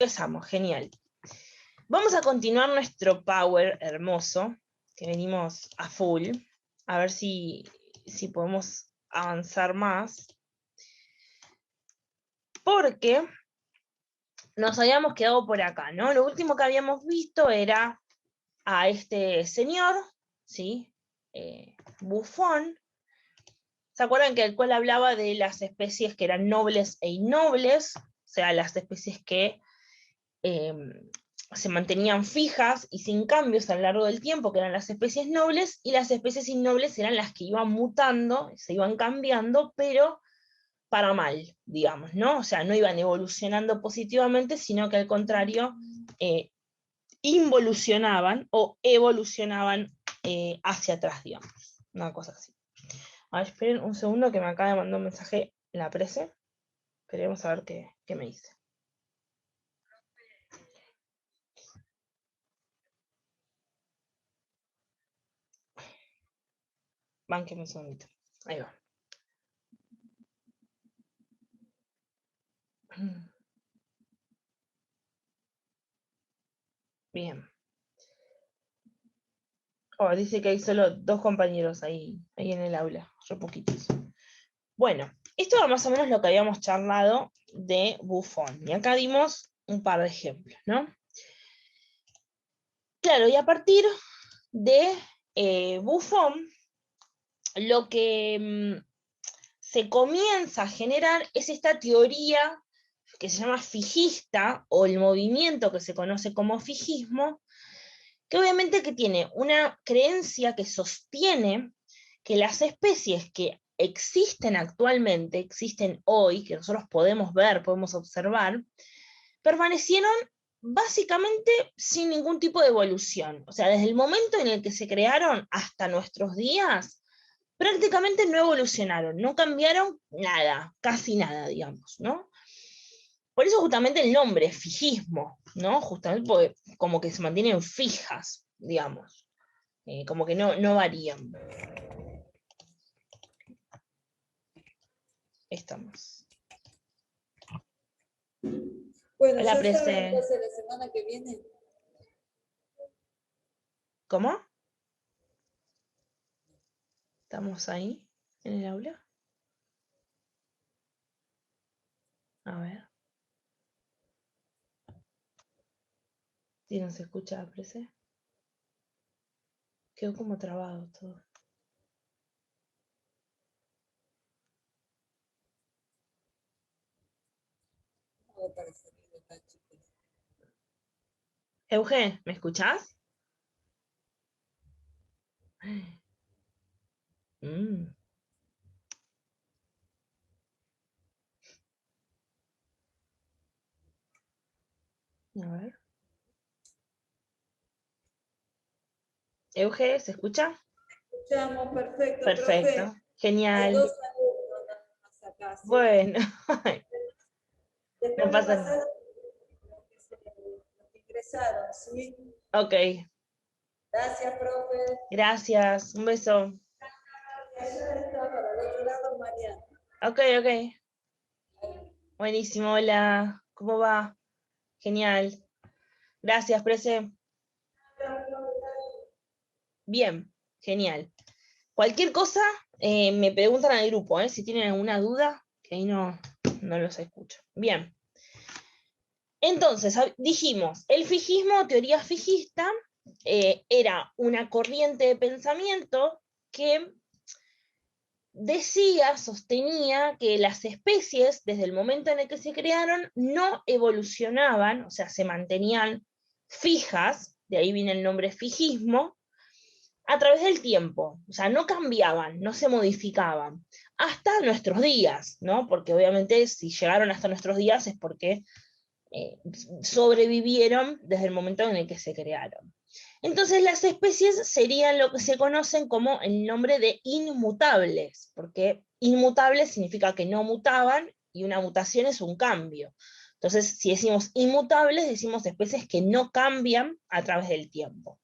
Empezamos, genial. Vamos a continuar nuestro power hermoso, que venimos a full, a ver si podemos avanzar más, porque nos habíamos quedado por acá, ¿no? Lo último que habíamos visto era a este señor, ¿sí? Buffon. ¿Se acuerdan que el cual hablaba de las especies que eran nobles e innobles? O sea, las especies que se mantenían fijas y sin cambios a lo largo del tiempo, que eran las especies nobles, y las especies innobles eran las que iban mutando, se iban cambiando, pero para mal, digamos, ¿no? O sea, no iban evolucionando positivamente, sino que al contrario, involucionaban o evolucionaban hacia atrás, digamos. Una cosa así. A ver, esperen un segundo que me acaba de mandar un mensaje la prese. Esperemos a ver qué me dice. Bánqueme un segundito. Ahí va. Bien. Oh, dice que hay solo 2 compañeros ahí en el aula, yo poquitos. Bueno, esto era más o menos lo que habíamos charlado de Buffon. Y acá dimos un par de ejemplos, ¿no? Claro, y a partir de Buffon, lo que se comienza a generar es esta teoría que se llama fijista, o el movimiento que se conoce como fijismo, que obviamente que tiene una creencia que sostiene que las especies que existen actualmente, existen hoy, que nosotros podemos ver, podemos observar, permanecieron básicamente sin ningún tipo de evolución. O sea, desde el momento en el que se crearon hasta nuestros días, prácticamente no evolucionaron, no cambiaron nada, casi nada, digamos, ¿no? Por eso justamente el nombre, fijismo, ¿no? Justamente porque como que se mantienen fijas, digamos, como que no varían. Estamos. Bueno, Hola, ya Prese. saben entonces la semana que viene. ¿Cómo? ¿Estamos ahí, en el aula? A ver. Si no se escucha, Prese. Quedó como trabado todo. Euge, ¿me escuchás? Mm. A ver. Euge, ¿se escucha? Escuchamos, perfecto, Perfecto. profe. Genial. Hay 2 alumnos nada más acá, ¿sí? Bueno. No Después me pasa nada. pasaron los que ingresaron, ¿sí? Ok. Gracias, profe. Gracias. Un beso. Allá está para el otro lado, Mariana. Ok, ok. Buenísimo, hola. ¿Cómo va? Genial. Gracias, Prese. Bien, genial. Cualquier cosa, me preguntan al grupo, si tienen alguna duda, que ahí no los escucho. Bien. Entonces, dijimos, el fijismo, teoría fijista, era una corriente de pensamiento que decía, sostenía que las especies, desde el momento en el que se crearon, no evolucionaban, o sea, se mantenían fijas, de ahí viene el nombre fijismo, a través del tiempo, o sea, no cambiaban, no se modificaban, hasta nuestros días, ¿no? Porque obviamente si llegaron hasta nuestros días es porque sobrevivieron desde el momento en el que se crearon. Entonces las especies serían lo que se conocen como el nombre de inmutables, porque inmutables significa que no mutaban y una mutación es un cambio. Entonces, si decimos inmutables, decimos especies que no cambian a través del tiempo.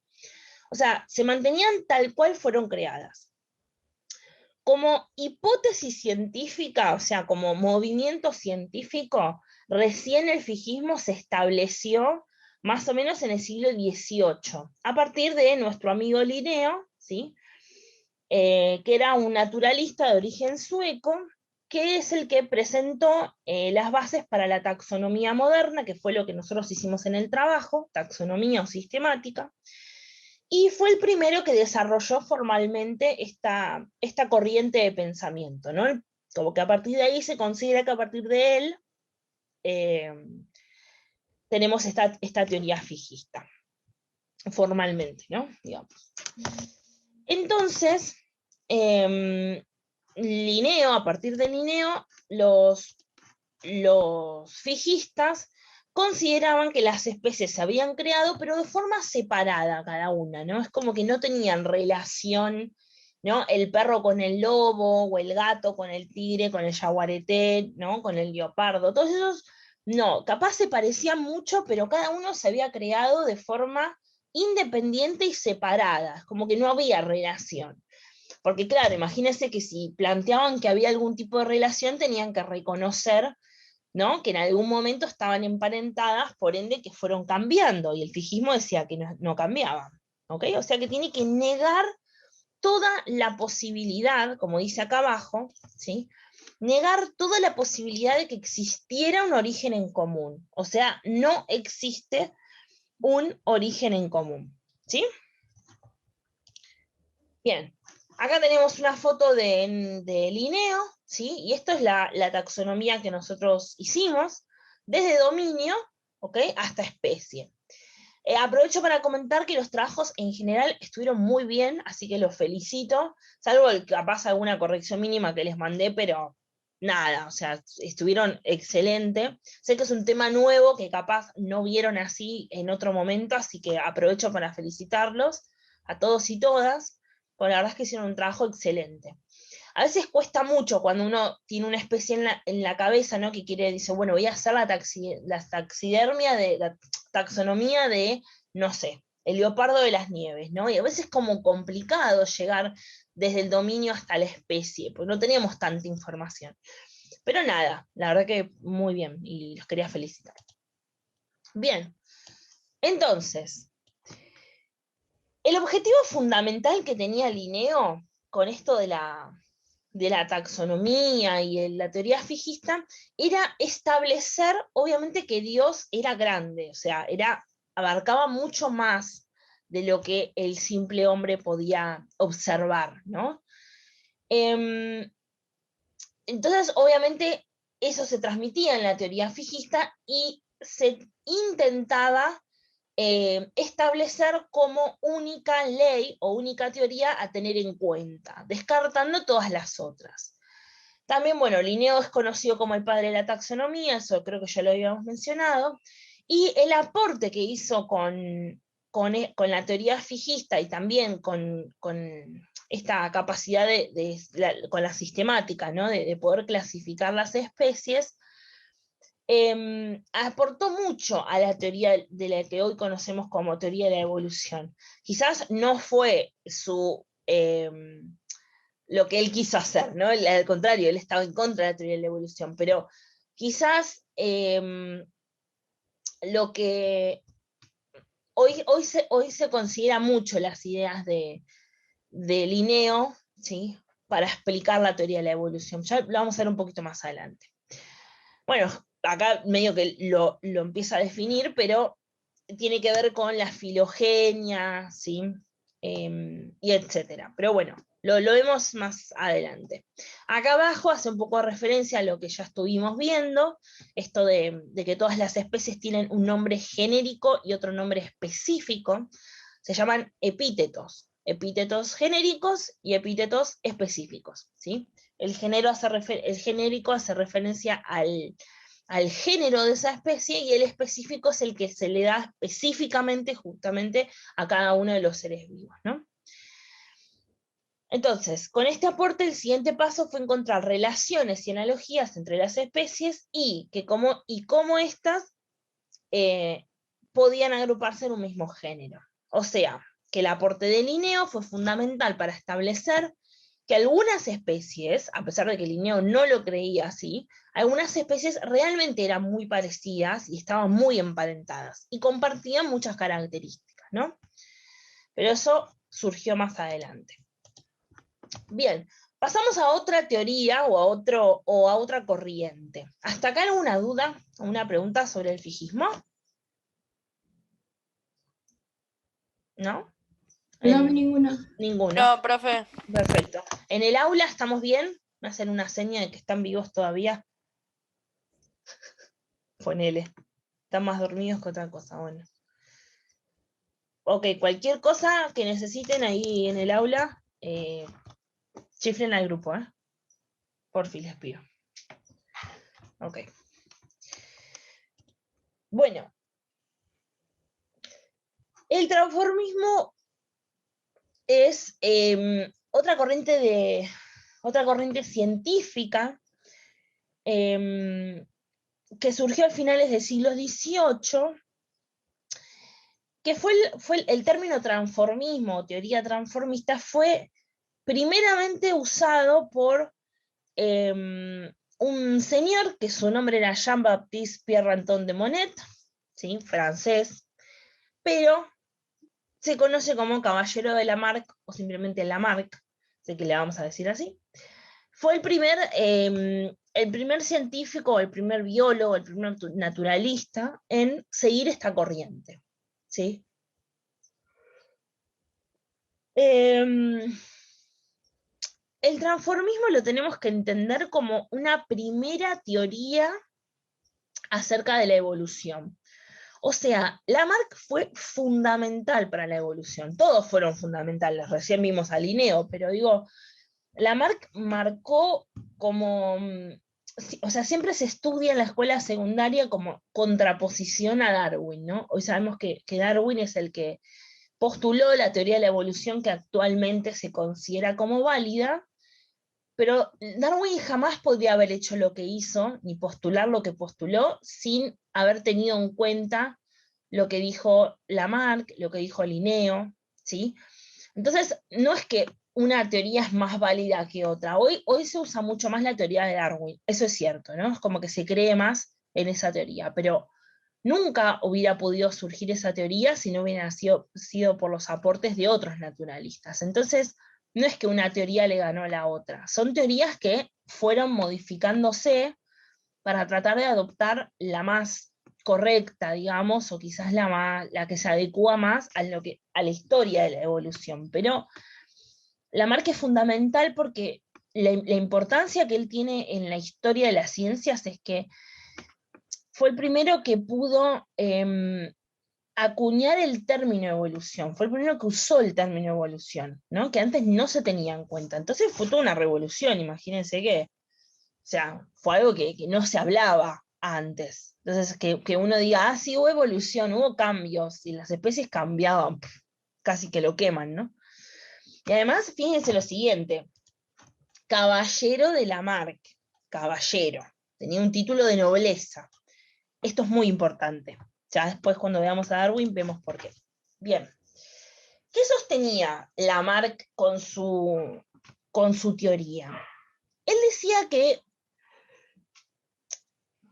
O sea, se mantenían tal cual fueron creadas. Como hipótesis científica, o sea, como movimiento científico, recién el fijismo se estableció más o menos en el siglo XVIII, a partir de nuestro amigo Linneo, ¿sí? Que era un naturalista de origen sueco, que es el que presentó las bases para la taxonomía moderna, que fue lo que nosotros hicimos en el trabajo, taxonomía o sistemática, y fue el primero que desarrolló formalmente esta corriente de pensamiento, ¿no? Como que a partir de ahí se considera que a partir de él eh, tenemos esta teoría fijista, formalmente, ¿no? Digamos. Entonces, Linneo, a partir de Linneo, los fijistas consideraban que las especies se habían creado, pero de forma separada cada una, ¿no? Es como que no tenían relación, ¿no? El perro con el lobo, o el gato con el tigre, con el yaguareté, ¿no? Con el leopardo, todos esos, no, capaz se parecían mucho, pero cada uno se había creado de forma independiente y separada, como que no había relación. Porque claro, imagínense que si planteaban que había algún tipo de relación, tenían que reconocer, ¿no? Que en algún momento estaban emparentadas, por ende que fueron cambiando, y el fijismo decía que no cambiaban, ¿ok? O sea que tiene que negar toda la posibilidad, como dice acá abajo, ¿sí? Negar toda la posibilidad de que existiera un origen en común. O sea, no existe un origen en común, ¿sí? Bien, acá tenemos una foto de Linneo, ¿sí? Y esto es la taxonomía que nosotros hicimos, desde dominio, ¿ok? Hasta especie. Aprovecho para comentar que los trabajos en general estuvieron muy bien, así que los felicito, salvo capaz alguna corrección mínima que les mandé, pero nada, o sea, estuvieron excelente. Sé que es un tema nuevo que capaz no vieron así en otro momento, así que aprovecho para felicitarlos a todos y todas, porque la verdad es que hicieron un trabajo excelente. A veces cuesta mucho cuando uno tiene una especie en la cabeza, ¿no? Que dice, bueno, voy a hacer la taxidermia la taxonomía de, no sé, el leopardo de las nieves, ¿no? Y a veces es como complicado llegar desde el dominio hasta la especie, porque no teníamos tanta información. Pero nada, la verdad que muy bien, y los quería felicitar. Bien, entonces, el objetivo fundamental que tenía Linneo con esto de la taxonomía y la teoría fijista era establecer, obviamente, que Dios era grande, o sea, abarcaba mucho más de lo que el simple hombre podía observar, ¿no? Entonces, obviamente, eso se transmitía en la teoría fijista y se intentaba establecer como única ley o única teoría a tener en cuenta, descartando todas las otras. También, bueno, Linneo es conocido como el padre de la taxonomía, eso creo que ya lo habíamos mencionado, y el aporte que hizo con la teoría fijista y también con esta capacidad con la sistemática, ¿no? de poder clasificar las especies, aportó mucho a la teoría de la que hoy conocemos como teoría de la evolución. Quizás no fue lo que él quiso hacer, ¿no? Al contrario, él estaba en contra de la teoría de la evolución, pero quizás lo que hoy se considera mucho las ideas de Linneo, ¿sí? Para explicar la teoría de la evolución. Ya lo vamos a ver un poquito más adelante. Bueno, acá medio que lo empieza a definir, pero tiene que ver con la filogenia, ¿sí? Y etcétera. Pero bueno, lo vemos más adelante. Acá abajo hace un poco de referencia a lo que ya estuvimos viendo, esto de que todas las especies tienen un nombre genérico y otro nombre específico. Se llaman epítetos. Epítetos genéricos y epítetos específicos, ¿sí? El genérico hace referencia al género de esa especie, y el específico es el que se le da específicamente justamente a cada uno de los seres vivos, ¿no? Entonces, con este aporte, el siguiente paso fue encontrar relaciones y analogías entre las especies y cómo éstas podían agruparse en un mismo género. O sea, que el aporte de Linneo fue fundamental para establecer que algunas especies, a pesar de que Linneo no lo creía así, algunas especies realmente eran muy parecidas y estaban muy emparentadas, y compartían muchas características, ¿no? Pero eso surgió más adelante. Bien, pasamos a otra teoría o a otra corriente. ¿Hasta acá alguna duda, una pregunta sobre el fijismo? ¿No? No, ninguna. Ninguno. No, profe. Perfecto. ¿En el aula estamos bien? ¿Me hacen una seña de que están vivos todavía? Ponele. Están más dormidos que otra cosa, bueno. Ok, cualquier cosa que necesiten ahí en el aula, chiflen al grupo, ¿eh? Porfi, les pido. Ok. Bueno. El transformismo es otra corriente científica que surgió a finales del siglo XVIII, que fue el término transformismo, teoría transformista, fue primeramente usado por un señor que su nombre era Jean-Baptiste Pierre-Antoine de Monnet, ¿sí? Francés, pero se conoce como Caballero de Lamarck, o simplemente Lamarck, sé que le vamos a decir así. Fue el primer científico, el primer biólogo, el primer naturalista en seguir esta corriente, ¿sí? El transformismo lo tenemos que entender como una primera teoría acerca de la evolución. O sea, Lamarck fue fundamental para la evolución. Todos fueron fundamentales. Recién vimos a Linneo, pero digo, Lamarck marcó como, o sea, siempre se estudia en la escuela secundaria como contraposición a Darwin, ¿no? Hoy sabemos que Darwin es el que postuló la teoría de la evolución que actualmente se considera como válida, pero Darwin jamás podría haber hecho lo que hizo, ni postular lo que postuló, sin haber tenido en cuenta lo que dijo Lamarck, lo que dijo Linneo, ¿sí? Entonces, no es que una teoría es más válida que otra. Hoy se usa mucho más la teoría de Darwin, eso es cierto, ¿no? Es como que se cree más en esa teoría, pero nunca hubiera podido surgir esa teoría si no hubiera sido por los aportes de otros naturalistas. Entonces, no es que una teoría le ganó a la otra, son teorías que fueron modificándose para tratar de adoptar la más correcta, digamos, o quizás la que se adecua más a la historia de la evolución. Pero Lamarck es fundamental porque la importancia que él tiene en la historia de las ciencias es que fue el primero que pudo acuñar el término evolución, fue el primero que usó el término evolución, ¿no? Que antes no se tenía en cuenta. Entonces fue toda una revolución, imagínense que, o sea, fue algo que no se hablaba antes. Entonces, que uno diga, sí, hubo evolución, hubo cambios, y las especies cambiaban, casi que lo queman, ¿no? Y además, fíjense lo siguiente, Caballero de Lamarck, caballero, tenía un título de nobleza. Esto es muy importante. Ya después cuando veamos a Darwin vemos por qué. Bien. ¿Qué sostenía Lamarck con su teoría? Él decía que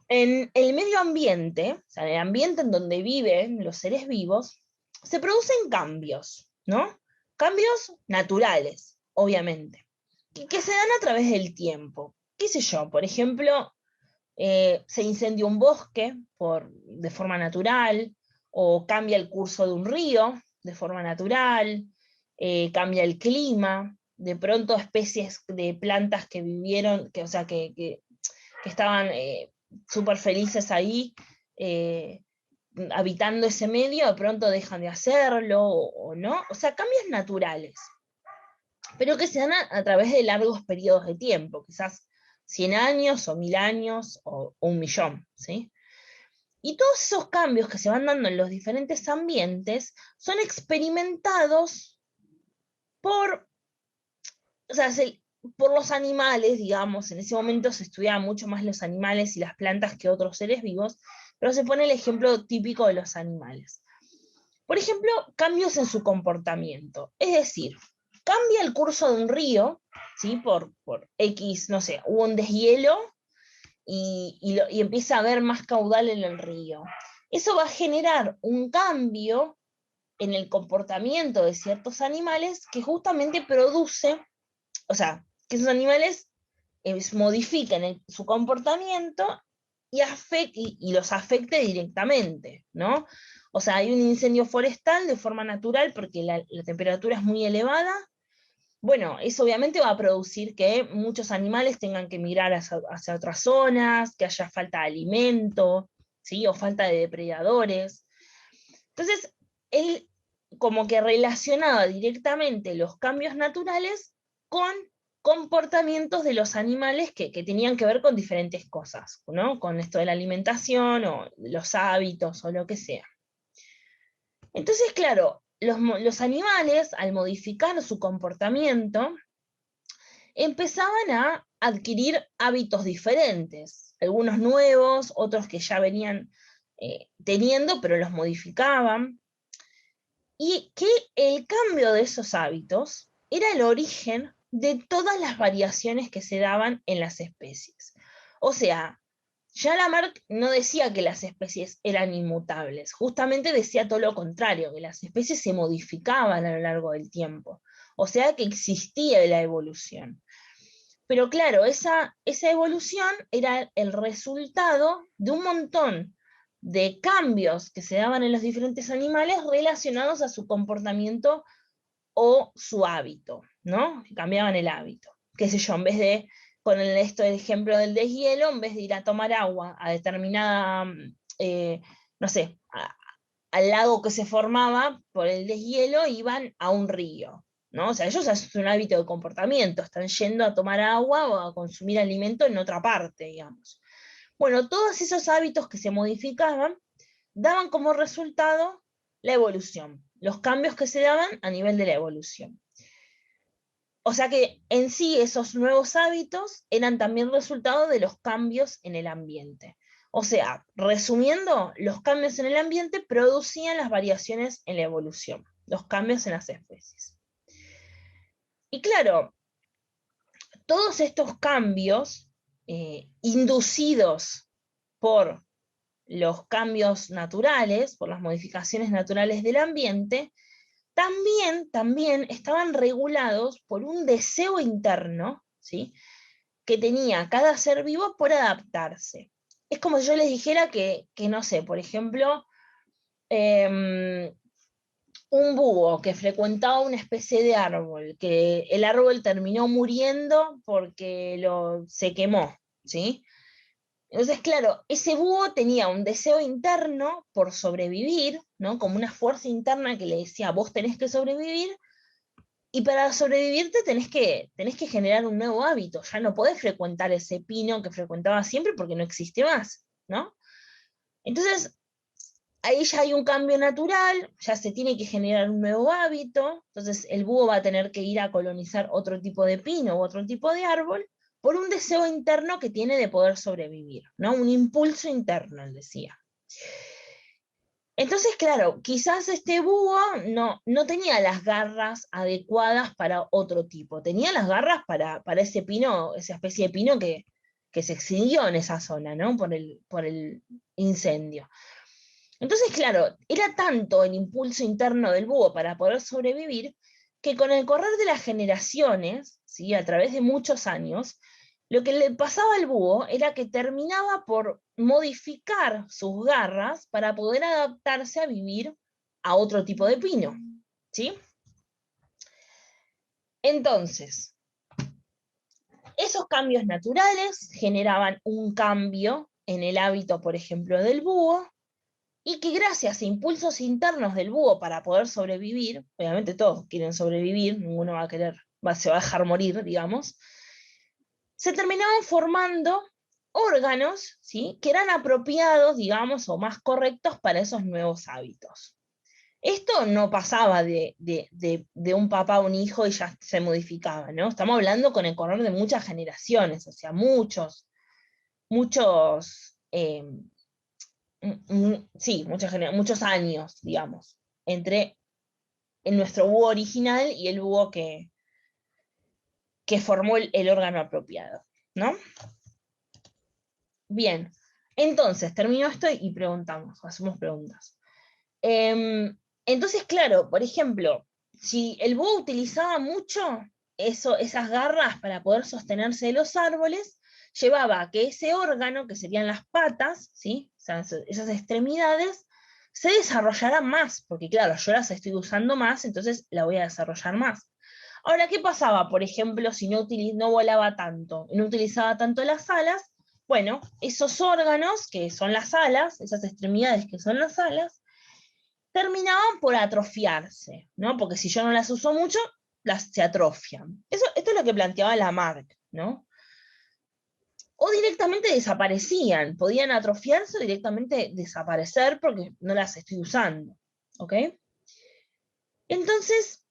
en el medio ambiente, o sea, en el ambiente en donde viven los seres vivos, se producen cambios, ¿no? Cambios naturales, obviamente, que se dan a través del tiempo. ¿Qué sé yo? Por ejemplo, se incendia un bosque de forma natural, o cambia el curso de un río de forma natural, cambia el clima, de pronto especies de plantas que vivieron, o sea, que estaban súper felices ahí, habitando ese medio, de pronto dejan de hacerlo, o no, o sea, cambios naturales, pero que se dan a través de largos periodos de tiempo, quizás 100 años, o 1000 años, o 1.000.000, ¿sí? Y todos esos cambios que se van dando en los diferentes ambientes son experimentados por, o sea, por los animales, digamos. En ese momento se estudiaban mucho más los animales y las plantas que otros seres vivos, pero se pone el ejemplo típico de los animales. Por ejemplo, cambios en su comportamiento. Es decir, cambia el curso de un río, ¿sí? Por X, no sé, hubo un deshielo y empieza a haber más caudal en el río. Eso va a generar un cambio en el comportamiento de ciertos animales que justamente produce, o sea, que esos animales modifiquen su comportamiento y los afecte directamente, ¿no? O sea, hay un incendio forestal de forma natural porque la temperatura es muy elevada. Bueno, eso obviamente va a producir que muchos animales tengan que migrar hacia otras zonas, que haya falta de alimento, ¿sí? O falta de depredadores. Entonces, él como que relacionaba directamente los cambios naturales con comportamientos de los animales que tenían que ver con diferentes cosas, ¿no? Con esto de la alimentación o los hábitos o lo que sea. Entonces, claro, los animales, al modificar su comportamiento, empezaban a adquirir hábitos diferentes, algunos nuevos, otros que ya venían teniendo, pero los modificaban, y que el cambio de esos hábitos era el origen de todas las variaciones que se daban en las especies. O sea, ya Lamarck no decía que las especies eran inmutables, justamente decía todo lo contrario, que las especies se modificaban a lo largo del tiempo, o sea que existía la evolución. Pero claro, esa evolución era el resultado de un montón de cambios que se daban en los diferentes animales relacionados a su comportamiento o su hábito, ¿no? Que cambiaban el hábito. Qué sé yo, en vez de, con esto del ejemplo del deshielo, en vez de ir a tomar agua a determinada, no sé, al lago que se formaba por el deshielo, iban a un río, ¿no? O sea, ellos hacen un hábito de comportamiento, están yendo a tomar agua o a consumir alimento en otra parte, digamos. Bueno, todos esos hábitos que se modificaban daban como resultado la evolución, los cambios que se daban a nivel de la evolución. O sea que en sí esos nuevos hábitos eran también resultado de los cambios en el ambiente. O sea, resumiendo, los cambios en el ambiente producían las variaciones en la evolución, los cambios en las especies. Y claro, todos estos cambios inducidos por los cambios naturales, por las modificaciones naturales del ambiente, también estaban regulados por un deseo interno, ¿sí? Que tenía cada ser vivo por adaptarse. Es como si yo les dijera que no sé, por ejemplo, un búho que frecuentaba una especie de árbol, que el árbol terminó muriendo porque se quemó, ¿sí? Entonces, claro, ese búho tenía un deseo interno por sobrevivir, ¿no? Como una fuerza interna que le decía, vos tenés que sobrevivir, y para sobrevivir tenés que generar un nuevo hábito, ya no podés frecuentar ese pino que frecuentaba siempre porque no existe más, ¿no? Entonces, ahí ya hay un cambio natural, ya se tiene que generar un nuevo hábito, entonces el búho va a tener que ir a colonizar otro tipo de pino u otro tipo de árbol por un deseo interno que tiene de poder sobrevivir, ¿no? Un impulso interno, él decía. Entonces, claro, quizás este búho no tenía las garras adecuadas para otro tipo, tenía las garras para ese pino, esa especie de pino que se extinguió en esa zona, ¿no? Por el incendio. Entonces, claro, era tanto el impulso interno del búho para poder sobrevivir que con el correr de las generaciones, ¿sí? A través de muchos años, lo que le pasaba al búho era que terminaba por modificar sus garras para poder adaptarse a vivir a otro tipo de pino, ¿sí? Entonces, esos cambios naturales generaban un cambio en el hábito, por ejemplo, del búho, y que gracias a impulsos internos del búho para poder sobrevivir, obviamente todos quieren sobrevivir, ninguno va a se va a dejar morir, digamos, se terminaban formando órganos, ¿sí? Que eran apropiados, digamos, o más correctos para esos nuevos hábitos. Esto no pasaba de un papá a un hijo y ya se modificaba, ¿no? Estamos hablando con el correr de muchas generaciones, o sea, muchos, sí, muchos años, digamos, entre nuestro búho original y el búho que formó el órgano apropiado, ¿no? Bien, entonces termino esto y preguntamos, hacemos preguntas. Entonces, claro, por ejemplo, si el búho utilizaba mucho esas garras para poder sostenerse de los árboles, llevaba a que ese órgano, que serían las patas, ¿sí? O sea, esas extremidades, se desarrollaran más, porque claro, yo las estoy usando más, entonces la voy a desarrollar más. Ahora, ¿qué pasaba, por ejemplo, si no volaba tanto y no utilizaba tanto las alas? Bueno, esos órganos, que son las alas, esas extremidades que son las alas, terminaban por atrofiarse, ¿no? Porque si yo no las uso mucho, se atrofian. Esto es lo que planteaba Lamarck, ¿no? O directamente desaparecían, podían atrofiarse o directamente desaparecer porque no las estoy usando, ¿ok? Entonces,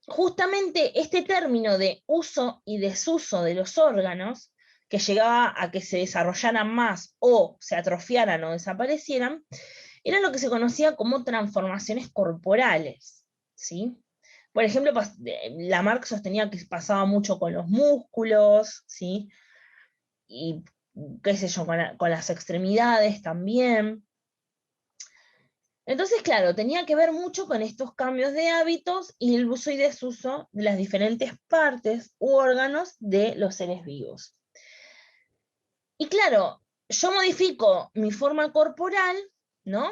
justamente este término de uso y desuso de los órganos, que llegaba a que se desarrollaran más o se atrofiaran o desaparecieran, era lo que se conocía como transformaciones corporales, ¿sí? Por ejemplo, Lamarck sostenía que pasaba mucho con los músculos, ¿sí? Y qué sé yo, con las extremidades también. Entonces, claro, tenía que ver mucho con estos cambios de hábitos y el uso y desuso de las diferentes partes u órganos de los seres vivos. Y claro, yo modifico mi forma corporal, ¿no?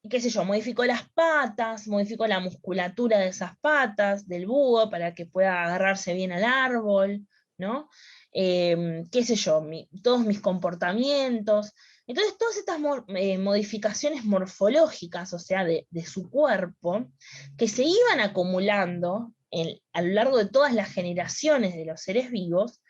Y qué sé yo, modifico las patas, modifico la musculatura de esas patas, del búho, para que pueda agarrarse bien al árbol, ¿no? Qué sé yo, todos mis comportamientos. Entonces, todas estas modificaciones morfológicas, o sea, de su cuerpo, que se iban acumulando a lo largo de todas las generaciones de los seres vivos,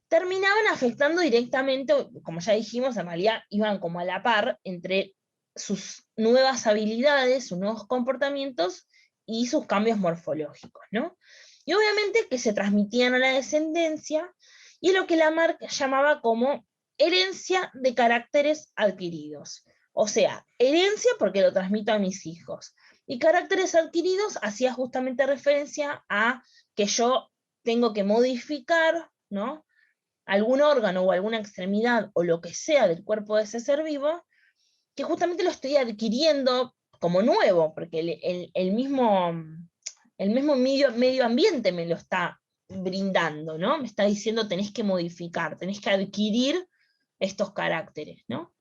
terminaban afectando directamente, como ya dijimos, en realidad iban como a la par entre sus nuevas habilidades, sus nuevos comportamientos y sus cambios morfológicos, ¿no? Y obviamente que se transmitían a la descendencia, y es lo que Lamarck llamaba como herencia de caracteres adquiridos. O sea, herencia porque lo transmito a mis hijos. Y caracteres adquiridos hacía justamente referencia a que yo tengo que modificar, ¿no?, algún órgano o alguna extremidad o lo que sea del cuerpo de ese ser vivo, que justamente lo estoy adquiriendo como nuevo, porque el mismo medio ambiente me lo está brindando, ¿no? Me está diciendo tenés que modificar, tenés que adquirir estos caracteres, ¿no?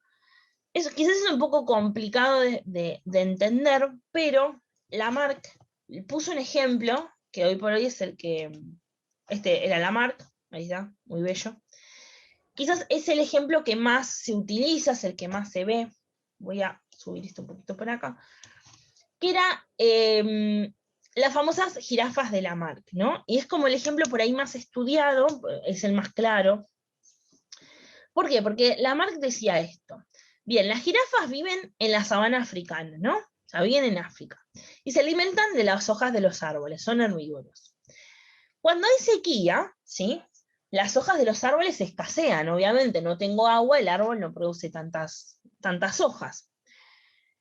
Eso quizás es un poco complicado de entender, pero Lamarck puso un ejemplo, que hoy por hoy es el que, este era Lamarck, ahí está, muy bello. Quizás es el ejemplo que más se utiliza, es el que más se ve. Voy a subir esto un poquito por acá. Que era las famosas jirafas de Lamarck, ¿no? Y es como el ejemplo por ahí más estudiado, es el más claro. ¿Por qué? Porque Lamarck decía esto. Bien, las jirafas viven en la sabana africana, ¿no? O sea, viven en África. Y se alimentan de las hojas de los árboles, son herbívoros. Cuando hay sequía, ¿sí?, las hojas de los árboles escasean, obviamente, no tengo agua, el árbol no produce tantas hojas.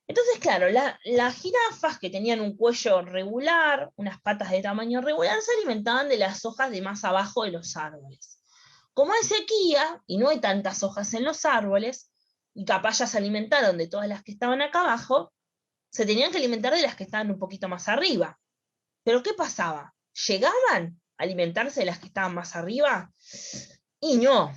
Entonces, claro, las jirafas que tenían un cuello regular, unas patas de tamaño regular, se alimentaban de las hojas de más abajo de los árboles. Como hay sequía y no hay tantas hojas en los árboles, y capaz ya se alimentaron de todas las que estaban acá abajo, se tenían que alimentar de las que estaban un poquito más arriba. Pero ¿qué pasaba? ¿Llegaban a alimentarse de las que estaban más arriba? Y no,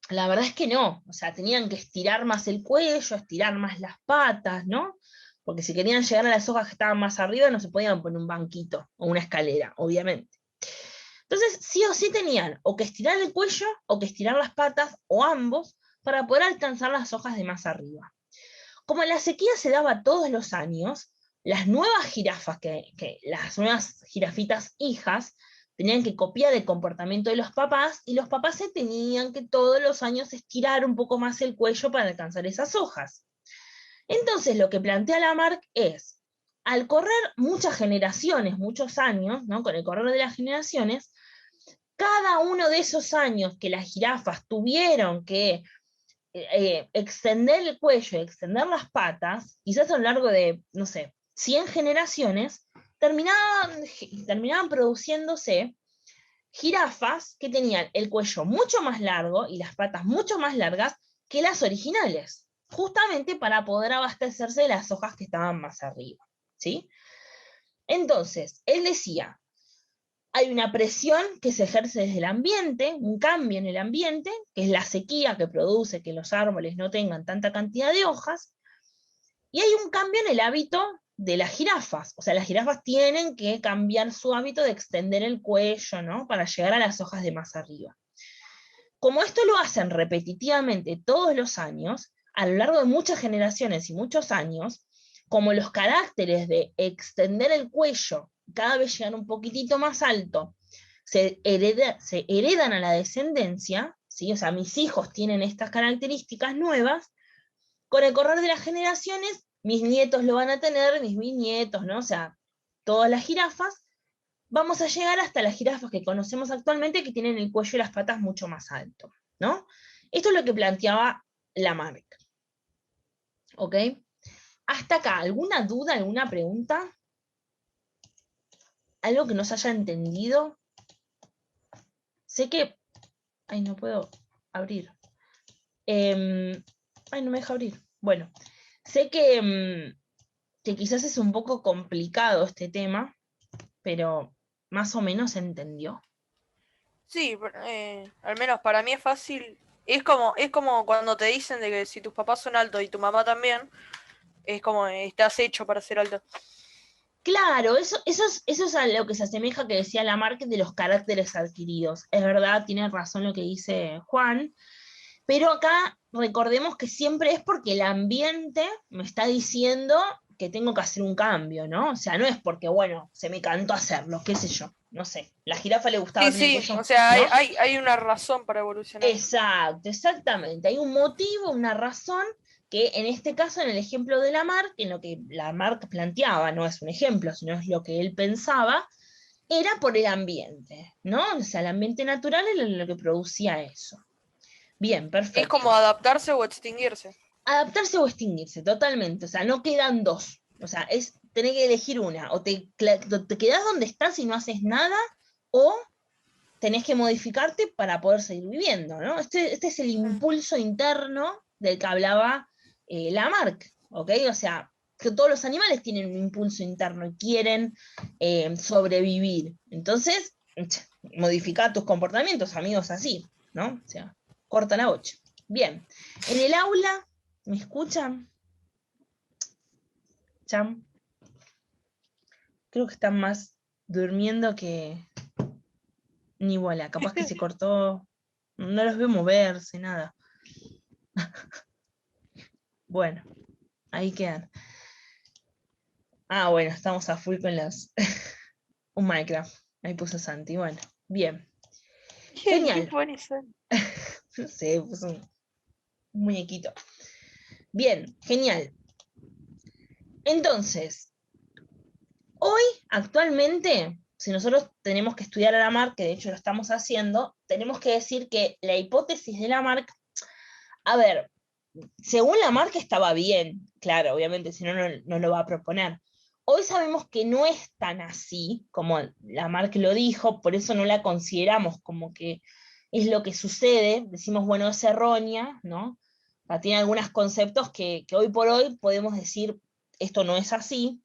la verdad es que no. O sea, tenían que estirar más el cuello, estirar más las patas, ¿no? Porque si querían llegar a las hojas que estaban más arriba, no se podían poner un banquito o una escalera, obviamente. Entonces, sí o sí tenían o que estirar el cuello o que estirar las patas, o ambos, para poder alcanzar las hojas de más arriba. Como la sequía se daba todos los años, las nuevas jirafas, las nuevas jirafitas hijas, tenían que copiar el comportamiento de los papás, y los papás se tenían que todos los años estirar un poco más el cuello para alcanzar esas hojas. Entonces, lo que plantea Lamarck es, al correr muchas generaciones, muchos años, ¿no?, con el correr de las generaciones, cada uno de esos años que las jirafas tuvieron que extender el cuello, extender las patas, quizás a lo largo de, no sé, 100 generaciones, terminaban produciéndose jirafas que tenían el cuello mucho más largo y las patas mucho más largas que las originales, justamente para poder abastecerse de las hojas que estaban más arriba, ¿sí? Entonces, él decía, hay una presión que se ejerce desde el ambiente, un cambio en el ambiente, que es la sequía que produce que los árboles no tengan tanta cantidad de hojas, y hay un cambio en el hábito de las jirafas. O sea, las jirafas tienen que cambiar su hábito de extender el cuello, ¿no? Para llegar a las hojas de más arriba. Como esto lo hacen repetitivamente todos los años, a lo largo de muchas generaciones y muchos años, como los caracteres de extender el cuello cada vez llegan un poquitito más alto, se heredan a la descendencia, ¿sí? O sea, mis hijos tienen estas características nuevas, con el correr de las generaciones, mis nietos lo van a tener, mis bisnietos, ¿no? O sea, todas las jirafas, vamos a llegar hasta las jirafas que conocemos actualmente que tienen el cuello y las patas mucho más alto, ¿no? Esto es lo que planteaba Lamarck. ¿Ok? Hasta acá, ¿alguna duda, alguna pregunta? ¿Algo que no se haya entendido? Sé que... Ay, no puedo abrir. Ay, no me deja abrir. Bueno, sé que quizás es un poco complicado este tema, pero más o menos se entendió. Sí, al menos para mí es fácil. Es como cuando te dicen de que si tus papás son altos y tu mamá también, es como estás hecho para ser alto. Claro, eso es a lo que se asemeja que decía Lamarck de los caracteres adquiridos. Es verdad, tiene razón lo que dice Juan, pero acá recordemos que siempre es porque el ambiente me está diciendo que tengo que hacer un cambio, ¿no? O sea, no es porque, bueno, se me cantó hacerlo, qué sé yo, no sé. La jirafa le gustaba Sí, tener el sí, o cuello, sea, ¿no? hay una razón para evolucionar. Exacto, exactamente. Hay un motivo, una razón, que en este caso, en el ejemplo de Lamarck, en lo que Lamarck planteaba, no es un ejemplo, sino es lo que él pensaba, era por el ambiente, ¿no? O sea, el ambiente natural era lo que producía eso. Bien, Es perfecto. como adaptarse o extinguirse. Adaptarse o extinguirse, totalmente. O sea, no quedan dos. O sea, es tener que elegir una. O te quedás donde estás y no haces nada, o tenés que modificarte para poder seguir viviendo, ¿no? Este es el impulso interno del que hablaba Lamarck, ¿ok? O sea, que todos los animales tienen un impulso interno y quieren sobrevivir. Entonces, modifica tus comportamientos, amigos, así, ¿no? O sea, corta la 8. Bien, en el aula, ¿me escuchan? ¿Chan? Creo que están más durmiendo que ni bola. Capaz que se cortó, no los veo moverse, nada. Bueno, ahí quedan. Ah, bueno, estamos a full con los... un Minecraft. Ahí puso Santi. Bueno, bien. ¿Qué Genial. pones? No sé, puso un muñequito. Bien, genial. Entonces, hoy, actualmente, si nosotros tenemos que estudiar a Lamarck, que de hecho lo estamos haciendo, tenemos que decir que la hipótesis de Lamarck, a ver, según Lamarck estaba bien, claro, obviamente, si no, no lo va a proponer. Hoy sabemos que no es tan así como Lamarck lo dijo, por eso no la consideramos como que es lo que sucede, decimos, bueno, es errónea, ¿no? Tiene algunos conceptos que hoy por hoy podemos decir, esto no es así,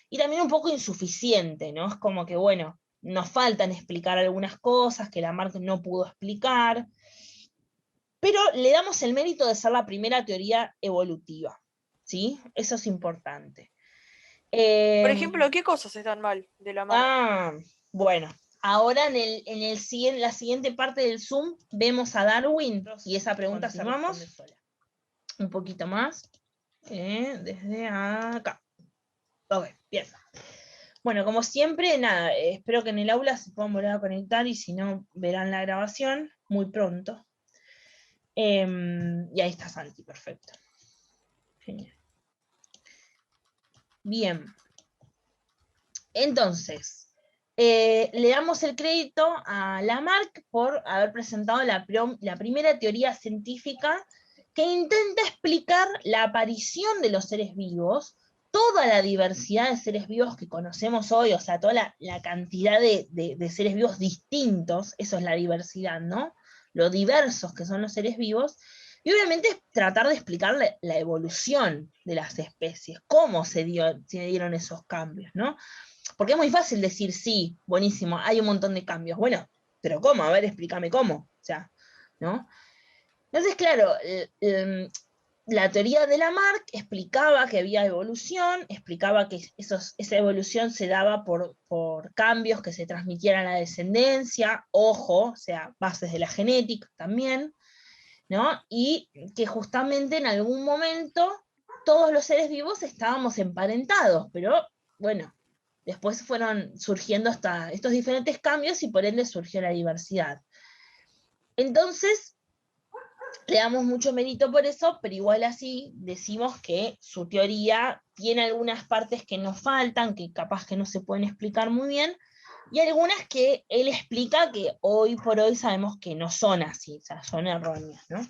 y también un poco insuficiente, ¿no? Es como que, bueno, nos faltan explicar algunas cosas que Lamarck no pudo explicar, pero le damos el mérito de ser la primera teoría evolutiva, ¿sí? Eso es importante. Por Eh, ejemplo, ¿qué cosas están mal de la marca? ah, bueno, ahora la siguiente parte del Zoom vemos a Darwin y esa pregunta se responde sola. Un poquito más, desde acá. Ok, bien. Bueno, como siempre, nada, espero que en el aula se puedan volver a conectar y si no, verán la grabación muy pronto. Y ahí está Santi, perfecto. Genial. Bien. Entonces, le damos el crédito a Lamarck por haber presentado la primera teoría científica que intenta explicar la aparición de los seres vivos toda la diversidad de seres vivos que conocemos hoy, o sea, toda la cantidad de seres vivos distintos, eso es la diversidad, ¿no? Lo diversos que son los seres vivos, y obviamente es tratar de explicar la evolución de las especies, cómo se dieron esos cambios, ¿no? Porque es muy fácil decir, sí, buenísimo, hay un montón de cambios. Bueno, pero ¿cómo? A ver, explícame cómo. O sea, ¿no? Entonces, claro, la teoría de Lamarck explicaba que había evolución, explicaba que esa evolución se daba por cambios que se transmitieran a la descendencia, ojo, o sea, bases de la genética también, ¿no? Y que justamente en algún momento todos los seres vivos estábamos emparentados, pero bueno, después fueron surgiendo estos diferentes cambios y por ende surgió la diversidad. Entonces, le damos mucho mérito por eso, pero igual así decimos que su teoría tiene algunas partes que nos faltan, que capaz que no se pueden explicar muy bien, y algunas que él explica que hoy por hoy sabemos que no son así, o sea, son erróneas, ¿no?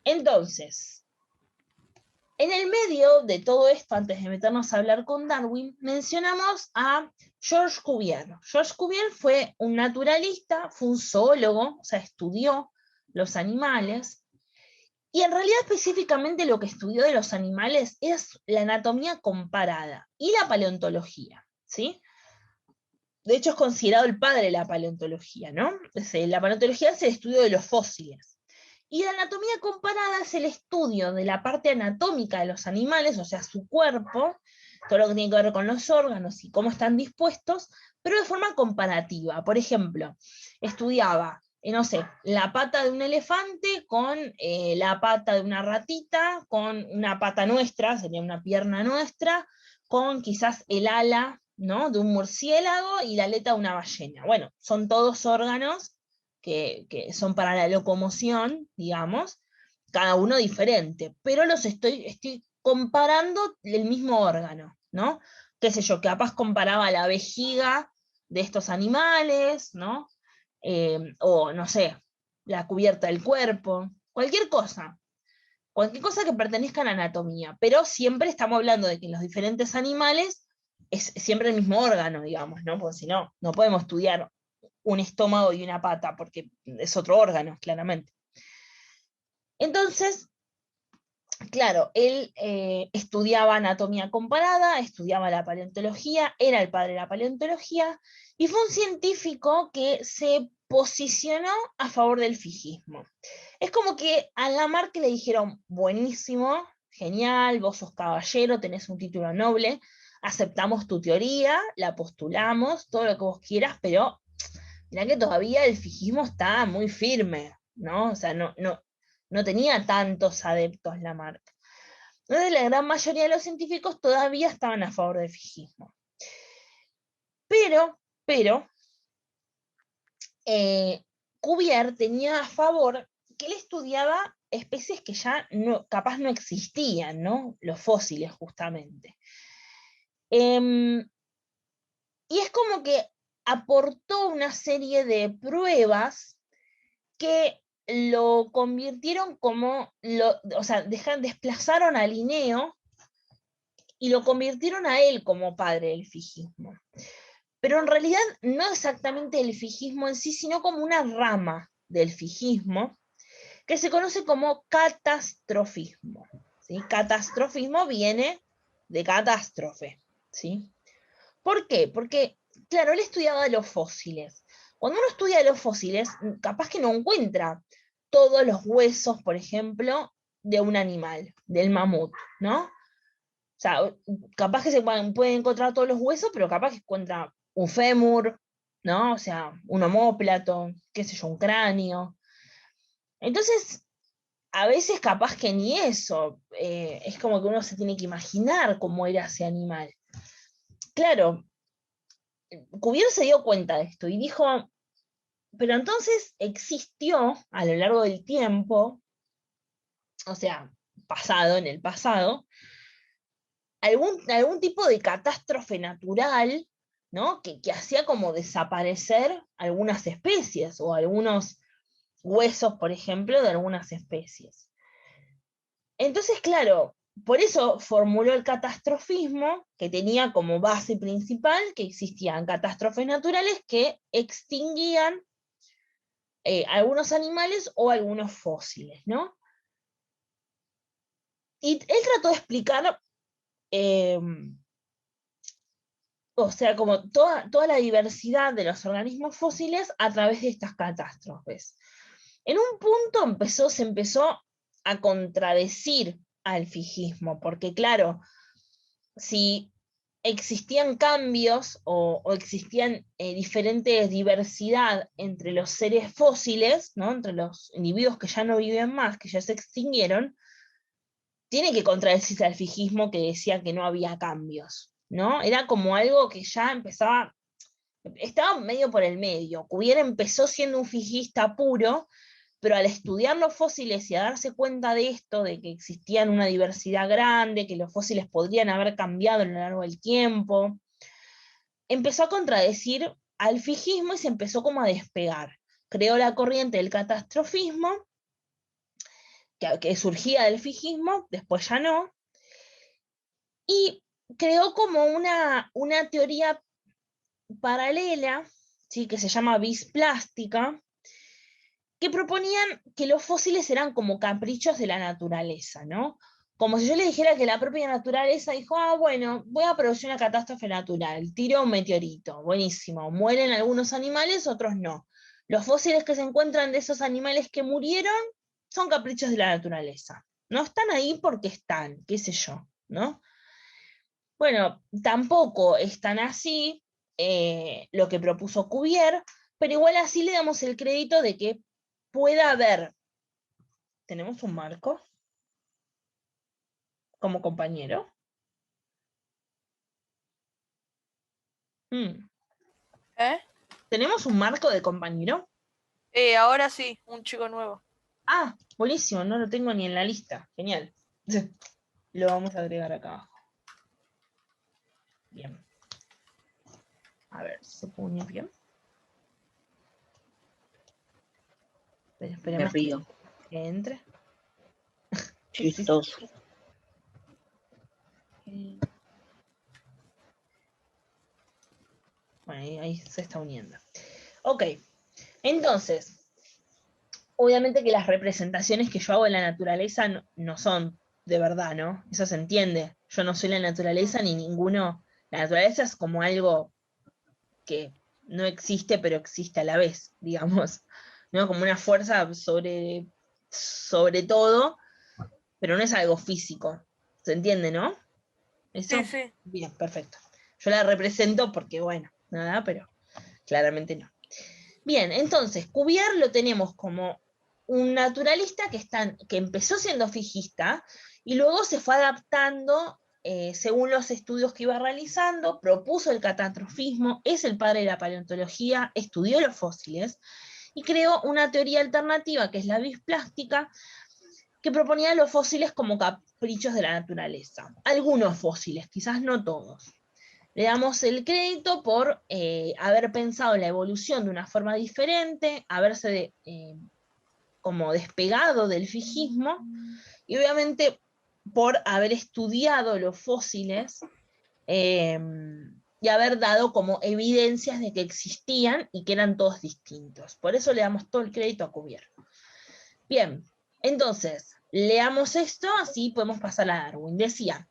Entonces, en el medio de todo esto, antes de meternos a hablar con Darwin, mencionamos a Georges Cuvier. Georges Cuvier fue un naturalista, fue un zoólogo, o sea, estudió los animales, y en realidad específicamente lo que estudió de los animales es la anatomía comparada y la paleontología, ¿sí? De hecho es considerado el padre de la paleontología, ¿no? La paleontología es el estudio de los fósiles. Y la anatomía comparada es el estudio de la parte anatómica de los animales, o sea, su cuerpo, todo lo que tiene que ver con los órganos y cómo están dispuestos, pero de forma comparativa. Por ejemplo, estudiaba, no sé, la pata de un elefante con la pata de una ratita, con una pata nuestra, sería una pierna nuestra, con quizás el ala, ¿no?, de un murciélago y la aleta de una ballena. Bueno, son todos órganos que son para la locomoción, digamos, cada uno diferente, pero los estoy comparando el mismo órgano, ¿no? Qué sé yo, capaz comparaba la vejiga de estos animales, ¿no? O no sé, la cubierta del cuerpo, cualquier cosa que pertenezca a la anatomía, pero siempre estamos hablando de que en los diferentes animales es siempre el mismo órgano, digamos, ¿no? Porque si no, no podemos estudiar un estómago y una pata, porque es otro órgano, claramente. Entonces, claro, él estudiaba anatomía comparada, estudiaba la paleontología, era el padre de la paleontología, y fue un científico que se posicionó a favor del fijismo. Es como que a Lamarck le dijeron, buenísimo, genial, vos sos caballero, tenés un título noble, aceptamos tu teoría, la postulamos, todo lo que vos quieras, pero mirá que todavía el fijismo está muy firme, ¿no? O sea, no tenía tantos adeptos Lamarck. Entonces la gran mayoría de los científicos todavía estaban a favor del fijismo. Pero Cuvier tenía a favor que él estudiaba especies que ya capaz no existían, ¿no? Los fósiles, justamente. Y es como que aportó una serie de pruebas que lo convirtieron o sea, desplazaron a Linneo y lo convirtieron a él como padre del fijismo. Pero en realidad no exactamente el fijismo en sí, sino como una rama del fijismo que se conoce como catastrofismo, ¿sí? Catastrofismo viene de catástrofe, ¿sí? ¿Por qué? Porque, claro, él estudiaba los fósiles. Cuando uno estudia los fósiles, capaz que no encuentra todos los huesos, por ejemplo, de un animal, del mamut, ¿no? O sea, capaz que se puede encontrar todos los huesos, pero capaz que encuentra un fémur, ¿no? O sea, un omóplato, qué sé yo, un cráneo. Entonces, a veces capaz que ni eso, es como que uno se tiene que imaginar cómo era ese animal. Claro, Cuvier se dio cuenta de esto y dijo, pero entonces existió a lo largo del tiempo, o sea, en el pasado, algún tipo de catástrofe natural, ¿no? Que hacía como desaparecer algunas especies o algunos huesos, por ejemplo, de algunas especies. Entonces, claro, por eso formuló el catastrofismo, que tenía como base principal que existían catástrofes naturales que extinguían algunos animales o algunos fósiles, ¿no? Y él trató de explicar, o sea, como toda la diversidad de los organismos fósiles a través de estas catástrofes. En un punto se empezó a contradecir al fijismo, porque claro, si existían cambios o existían diferentes diversidad entre los seres fósiles, ¿no? Entre los individuos que ya no viven más, que ya se extinguieron, tiene que contradecirse al fijismo que decía que no había cambios, ¿no? Era como algo que ya estaba medio por el medio. Cuvier empezó siendo un fijista puro, pero al estudiar los fósiles y a darse cuenta de esto, de que existían una diversidad grande, que los fósiles podrían haber cambiado a lo largo del tiempo, empezó a contradecir al fijismo y se empezó como a despegar. Creó la corriente del catastrofismo, que surgía del fijismo, después ya no, y creó como una teoría paralela, ¿sí? Que se llama bisplástica, que proponían que los fósiles eran como caprichos de la naturaleza, ¿no? Como si yo le dijera que la propia naturaleza dijo, bueno, voy a producir una catástrofe natural, tiro un meteorito, buenísimo, mueren algunos animales, otros no. Los fósiles que se encuentran de esos animales que murieron son caprichos de la naturaleza. No están ahí porque están, qué sé yo, ¿no? Bueno, tampoco es tan así lo que propuso Cuvier, pero igual así le damos el crédito de que pueda haber. ¿Tenemos un marco como compañero? ¿Eh? ¿Tenemos un marco de compañero? Ahora sí, un chico nuevo. Ah, buenísimo, no lo tengo ni en la lista. Genial. Lo vamos a agregar acá abajo. Bien. A ver, ¿se puede unir bien? Esperemos Me río. que entre. Chistoso. Bueno, ahí se está uniendo. Ok, entonces, obviamente que las representaciones que yo hago de la naturaleza no son de verdad, ¿no? Eso se entiende. Yo no soy la naturaleza ni ninguno. La naturaleza es como algo que no existe, pero existe a la vez, digamos, ¿no? Como una fuerza sobre todo, pero no es algo físico. ¿Se entiende, no? ¿Eso? Sí, sí. Bien, perfecto. Yo la represento porque, bueno, nada, pero claramente no. Bien, entonces, Cuvier lo tenemos como un naturalista que empezó siendo fijista y luego se fue adaptando según los estudios que iba realizando, propuso el catastrofismo, es el padre de la paleontología, estudió los fósiles y creó una teoría alternativa que es la bisplástica, que proponía los fósiles como caprichos de la naturaleza. Algunos fósiles, quizás no todos. Le damos el crédito por haber pensado la evolución de una forma diferente, haberse como despegado del fijismo, y obviamente por haber estudiado los fósiles y haber dado como evidencias de que existían y que eran todos distintos. Por eso le damos todo el crédito a Cuvier. Bien, entonces, leamos esto, así podemos pasar a Darwin. Decía,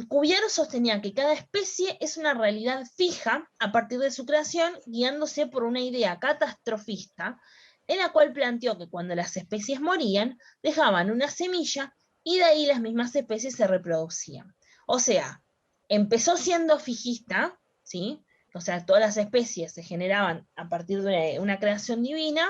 Cuvier sostenía que cada especie es una realidad fija a partir de su creación, guiándose por una idea catastrofista, en la cual planteó que cuando las especies morían, dejaban una semilla y de ahí las mismas especies se reproducían. O sea, empezó siendo fijista, ¿sí? O sea, todas las especies se generaban a partir de una creación divina,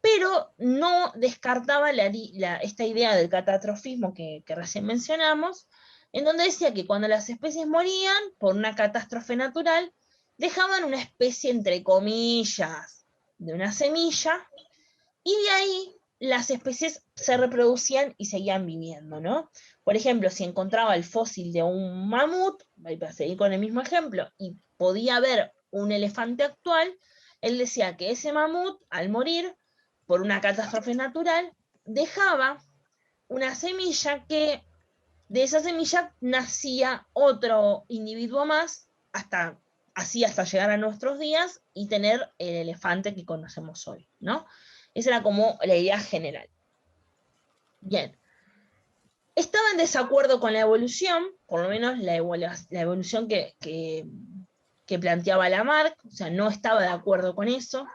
pero no descartaba esta idea del catastrofismo que recién mencionamos, en donde decía que cuando las especies morían por una catástrofe natural, dejaban una especie, entre comillas, de una semilla, y de ahí las especies se reproducían y seguían viviendo, ¿no? Por ejemplo, si encontraba el fósil de un mamut, para seguir con el mismo ejemplo, y podía ver un elefante actual, él decía que ese mamut, al morir por una catástrofe natural, dejaba una semilla que de esa semilla nacía otro individuo más, hasta llegar a nuestros días y tener el elefante que conocemos hoy, ¿no? Esa era como la idea general. Bien. Estaba en desacuerdo con la evolución, por lo menos la evolución que planteaba Lamarck, o sea, no estaba de acuerdo con eso.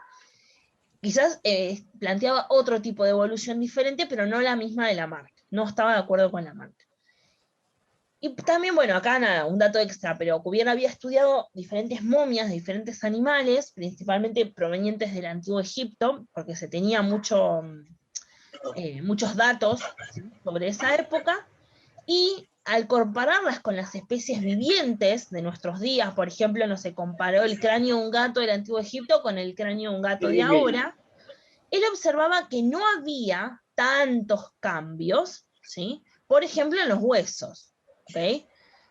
Quizás planteaba otro tipo de evolución diferente, pero no la misma de Lamarck. No estaba de acuerdo con Lamarck. Y también, bueno, acá nada, un dato extra, pero Cuvier había estudiado diferentes momias de diferentes animales, principalmente provenientes del Antiguo Egipto, porque se tenía muchos datos, ¿sí?, sobre esa época, y al compararlas con las especies vivientes de nuestros días, por ejemplo, no se comparó el cráneo de un gato del Antiguo Egipto con el cráneo de un gato de ahora, él observaba que no había tantos cambios, ¿sí?, por ejemplo, en los huesos, ¿ok?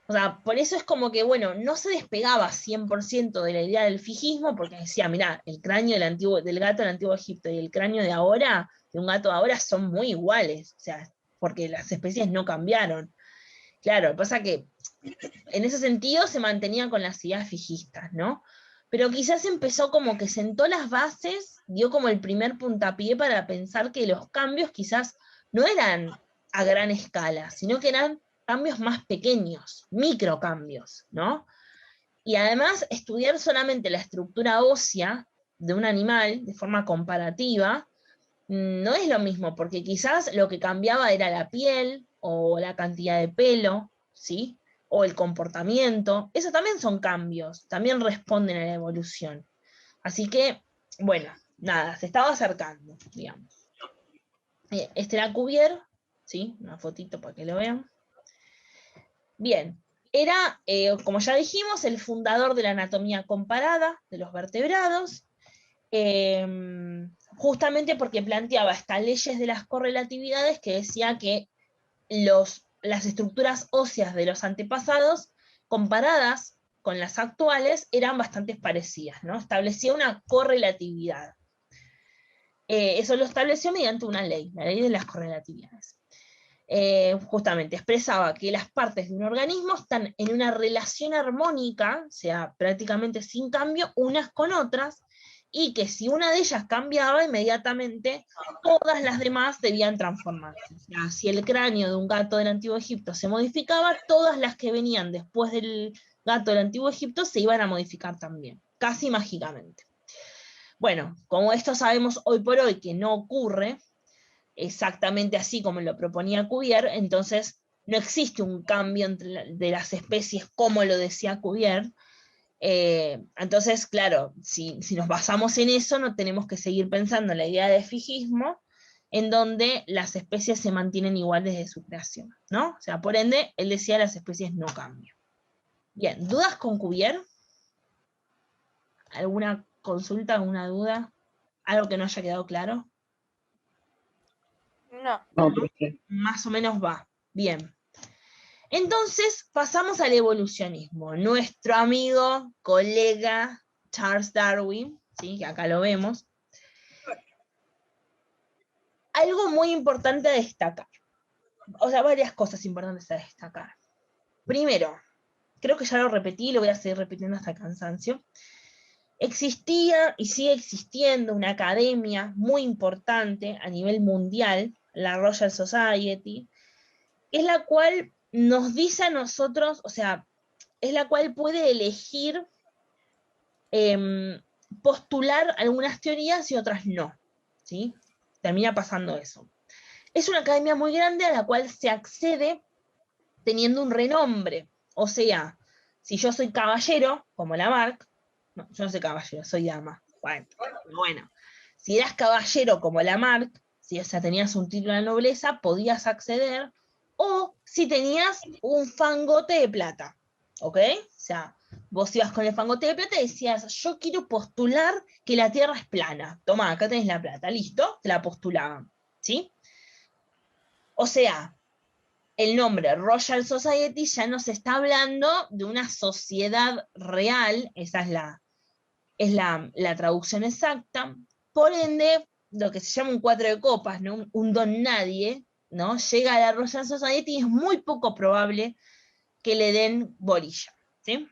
O sea, por eso es como que, bueno, no se despegaba 100% de la idea del fijismo, porque decía, mirá, el cráneo del gato del Antiguo Egipto y el cráneo de ahora, de un gato de ahora, son muy iguales, o sea, porque las especies no cambiaron. Claro, pasa que en ese sentido se mantenía con las ideas fijistas, ¿no? Pero quizás empezó como que sentó las bases, dio como el primer puntapié para pensar que los cambios quizás no eran a gran escala, sino que eran cambios más pequeños, microcambios, ¿no? Y además estudiar solamente la estructura ósea de un animal de forma comparativa no es lo mismo, porque quizás lo que cambiaba era la piel o la cantidad de pelo, ¿sí? O el comportamiento. Eso también son cambios, también responden a la evolución. Así que, bueno, nada, se estaba acercando, digamos. Este era Cuvier, ¿sí? Una fotito para que lo vean. Bien, era, como ya dijimos, el fundador de la anatomía comparada de los vertebrados, justamente porque planteaba estas leyes de las correlatividades que decía que las estructuras óseas de los antepasados, comparadas con las actuales, eran bastante parecidas, ¿no? Establecía una correlatividad. Eso lo estableció mediante una ley, la ley de las correlatividades. Justamente expresaba que las partes de un organismo están en una relación armónica, o sea, prácticamente sin cambio, unas con otras, y que si una de ellas cambiaba, inmediatamente todas las demás debían transformarse. O sea, si el cráneo de un gato del Antiguo Egipto se modificaba, todas las que venían después del gato del Antiguo Egipto se iban a modificar también, casi mágicamente. Bueno, como esto sabemos hoy por hoy que no ocurre exactamente así como lo proponía Cuvier, entonces no existe un cambio de las especies como lo decía Cuvier. Entonces, claro, si nos basamos en eso, no tenemos que seguir pensando en la idea de fijismo, en donde las especies se mantienen igual desde su creación, ¿no? O sea, por ende, él decía las especies no cambian. Bien, ¿dudas con Cuvier? ¿Alguna consulta, alguna duda? ¿Algo que no haya quedado claro? No. No, profe. Más o menos va. Bien. Entonces pasamos al evolucionismo. Nuestro amigo, colega Charles Darwin, ¿sí?, que acá lo vemos. Algo muy importante a destacar. O sea, varias cosas importantes a destacar. Primero, creo que ya lo repetí, lo voy a seguir repitiendo hasta el cansancio. Existía y sigue existiendo una academia muy importante a nivel mundial, la Royal Society, es la cual nos dice a nosotros, o sea, es la cual puede elegir postular algunas teorías y otras no, ¿sí? Termina pasando eso. Es una academia muy grande a la cual se accede teniendo un renombre, o sea, si yo soy caballero, como Lamarck, no, yo no soy caballero, soy dama, bueno, si eras caballero como Lamarck, si, o sea, tenías un título de nobleza, podías acceder, o si tenías un fangote de plata, ¿ok? O sea, vos ibas con el fangote de plata y decías, yo quiero postular que la Tierra es plana. Tomá, acá tenés la plata, listo, te la postulaban, ¿sí? O sea, el nombre Royal Society ya nos está hablando de una sociedad real, esa es la traducción exacta, por ende, lo que se llama un cuatro de copas, ¿no? Un don nadie, ¿no? Llega a la Royal Society y es muy poco probable que le den bolilla, ¿sí?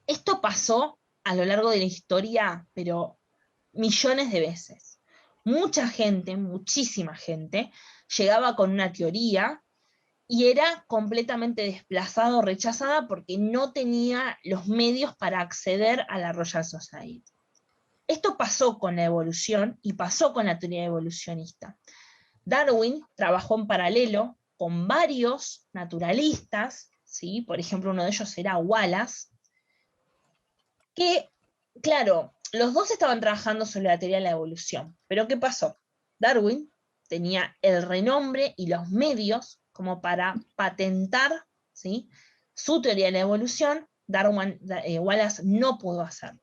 Esto pasó a lo largo de la historia, pero millones de veces. Mucha gente, muchísima gente, llegaba con una teoría y era completamente desplazada o rechazada porque no tenía los medios para acceder a la Royal Society. Esto pasó con la evolución y pasó con la teoría evolucionista. Darwin trabajó en paralelo con varios naturalistas, ¿sí? Por ejemplo, uno de ellos era Wallace, que, claro, los dos estaban trabajando sobre la teoría de la evolución, pero ¿qué pasó? Darwin tenía el renombre y los medios como para patentar, ¿sí?, su teoría de la evolución. Wallace no pudo hacerlo.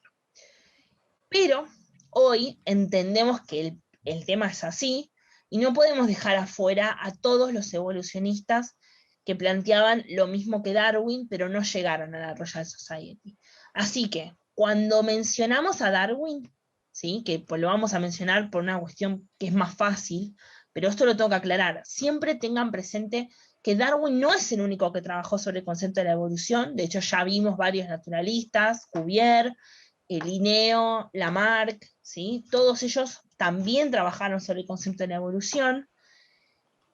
Pero hoy entendemos que el tema es así y no podemos dejar afuera a todos los evolucionistas que planteaban lo mismo que Darwin, pero no llegaron a la Royal Society. Así que cuando mencionamos a Darwin, ¿sí?, que pues lo vamos a mencionar por una cuestión que es más fácil, pero esto lo tengo que aclarar, siempre tengan presente que Darwin no es el único que trabajó sobre el concepto de la evolución. De hecho ya vimos varios naturalistas, Cuvier, Linneo, Lamarck, ¿sí? Todos ellos también trabajaron sobre el concepto de la evolución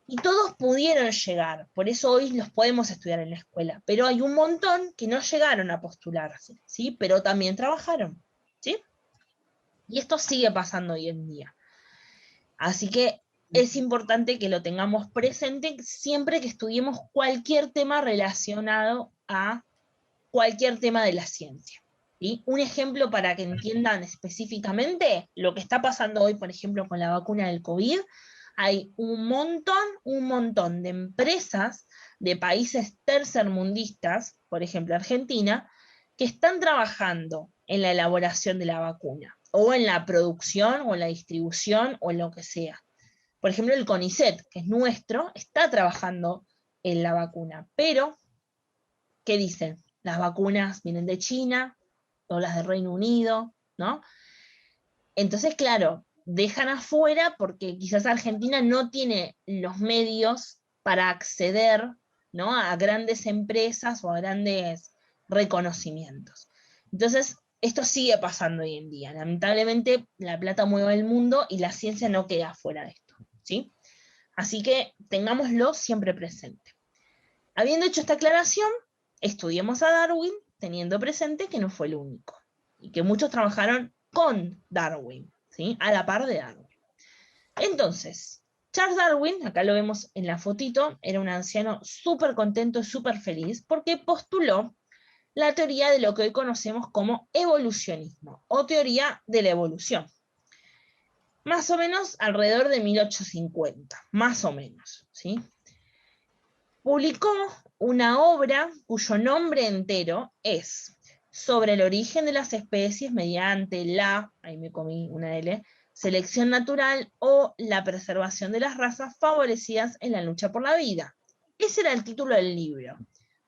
y todos pudieron llegar, por eso hoy los podemos estudiar en la escuela, pero hay un montón que no llegaron a postularse, ¿sí?, pero también trabajaron, ¿sí? Y esto sigue pasando hoy en día. Así que es importante que lo tengamos presente siempre que estudiemos cualquier tema relacionado a cualquier tema de la ciencia. ¿Sí? Un ejemplo para que entiendan específicamente lo que está pasando hoy, por ejemplo, con la vacuna del COVID. Hay un montón de empresas de países tercermundistas, por ejemplo Argentina, que están trabajando en la elaboración de la vacuna, o en la producción, o en la distribución, o en lo que sea. Por ejemplo, el CONICET, que es nuestro, está trabajando en la vacuna, pero, ¿qué dicen? Las vacunas vienen de China, o las del Reino Unido, ¿no? Entonces, claro, dejan afuera porque quizás Argentina no tiene los medios para acceder, ¿no?, a grandes empresas o a grandes reconocimientos. Entonces, esto sigue pasando hoy en día. Lamentablemente, la plata mueve el mundo y la ciencia no queda fuera de esto, ¿sí? Así que tengámoslo siempre presente. Habiendo hecho esta aclaración, estudiemos a Darwin teniendo presente que no fue el único y que muchos trabajaron con Darwin, ¿sí?, a la par de Darwin. Entonces, Charles Darwin, acá lo vemos en la fotito, era un anciano súper contento y súper feliz porque postuló la teoría de lo que hoy conocemos como evolucionismo o teoría de la evolución. Más o menos alrededor de 1850, más o menos, ¿sí? Publicó una obra cuyo nombre entero es Sobre el origen de las especies mediante la, ahí me comí una L, selección natural o la preservación de las razas favorecidas en la lucha por la vida. Ese era el título del libro.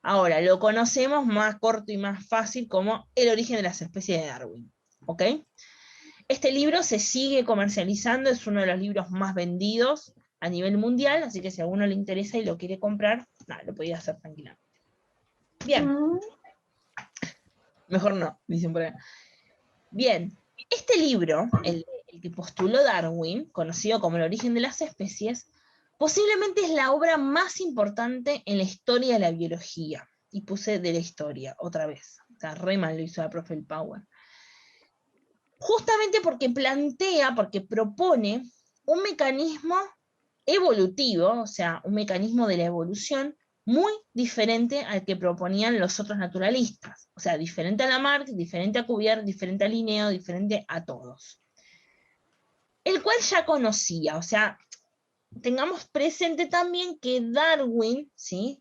Ahora, lo conocemos más corto y más fácil como El origen de las especies de Darwin. ¿Ok? Este libro se sigue comercializando, es uno de los libros más vendidos a nivel mundial, así que si a alguno le interesa y lo quiere comprar, lo podía hacer tranquilamente. Bien. Mejor no, dicen por ahí. Bien, este libro, el que postuló Darwin, conocido como El origen de las especies, posiblemente es la obra más importante en la historia de la biología. Y puse de la historia, otra vez. O sea, re mal lo hizo la profe el Power. Justamente porque propone un mecanismo evolutivo, o sea, un mecanismo de la evolución muy diferente al que proponían los otros naturalistas. O sea, diferente a Lamarck, diferente a Cuvier, diferente a Linneo, diferente a todos. El cual ya conocía, o sea, tengamos presente también que Darwin, ¿sí?,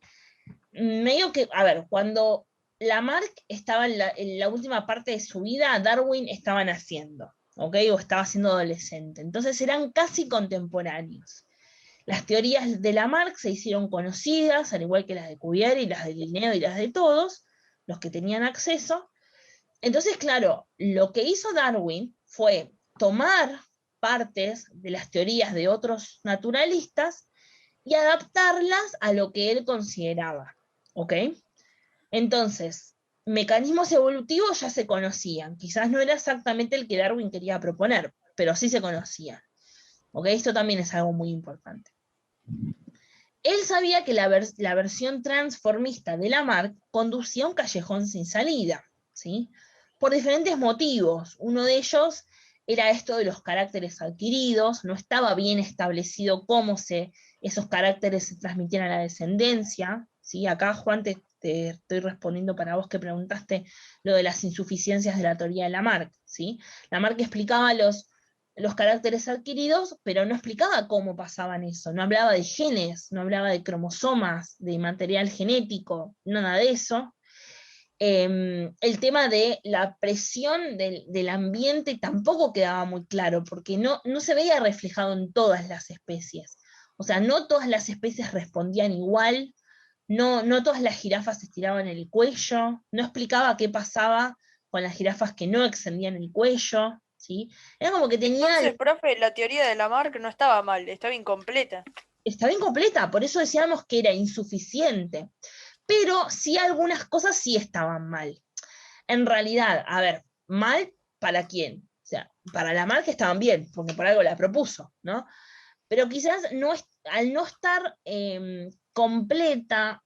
medio que, a ver, cuando Lamarck estaba en la última parte de su vida, Darwin estaba naciendo, ¿ok? O estaba siendo adolescente. Entonces eran casi contemporáneos. Las teorías de Lamarck se hicieron conocidas, al igual que las de Cuvier y las de Linneo y las de todos, los que tenían acceso. Entonces, claro, lo que hizo Darwin fue tomar partes de las teorías de otros naturalistas y adaptarlas a lo que él consideraba, ¿ok? Entonces, mecanismos evolutivos ya se conocían, quizás no era exactamente el que Darwin quería proponer, pero sí se conocían, ¿ok? Esto también es algo muy importante. Él sabía que la versión transformista de Lamarck conducía a un callejón sin salida, ¿sí? Por diferentes motivos. Uno de ellos era esto de los caracteres adquiridos, no estaba bien establecido cómo esos caracteres se transmitían a la descendencia, ¿sí? Acá, Juan, te estoy respondiendo para vos que preguntaste lo de las insuficiencias de la teoría de Lamarck, ¿sí? Lamarck explicaba los caracteres adquiridos, pero no explicaba cómo pasaban eso, no hablaba de genes, no hablaba de cromosomas, de material genético, nada de eso. El tema de la presión del ambiente tampoco quedaba muy claro, porque no se veía reflejado en todas las especies. O sea, no todas las especies respondían igual, no todas las jirafas estiraban el cuello, no explicaba qué pasaba con las jirafas que no extendían el cuello, ¿sí? Era como que Entonces, profe, la teoría de Lamarck no estaba mal, estaba incompleta. estaba incompleta, por eso decíamos que era insuficiente. Pero sí algunas cosas sí estaban mal. En realidad, a ver, mal para quién. O sea, para Lamarck estaban bien, porque por algo la propuso, ¿no? Pero quizás al no estar completa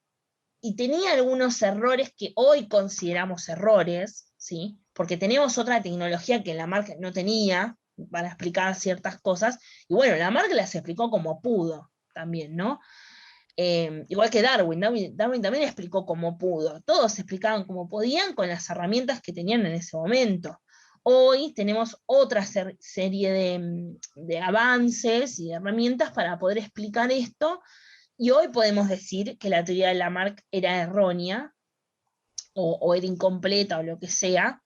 y tenía algunos errores que hoy consideramos errores, ¿sí? Porque tenemos otra tecnología que Lamarck no tenía para explicar ciertas cosas, y bueno, Lamarck las explicó como pudo también, ¿no? Igual que Darwin también explicó como pudo, todos explicaban como podían con las herramientas que tenían en ese momento. Hoy tenemos otra serie de avances y de herramientas para poder explicar esto, y hoy podemos decir que la teoría de Lamarck era errónea, o era incompleta, o lo que sea,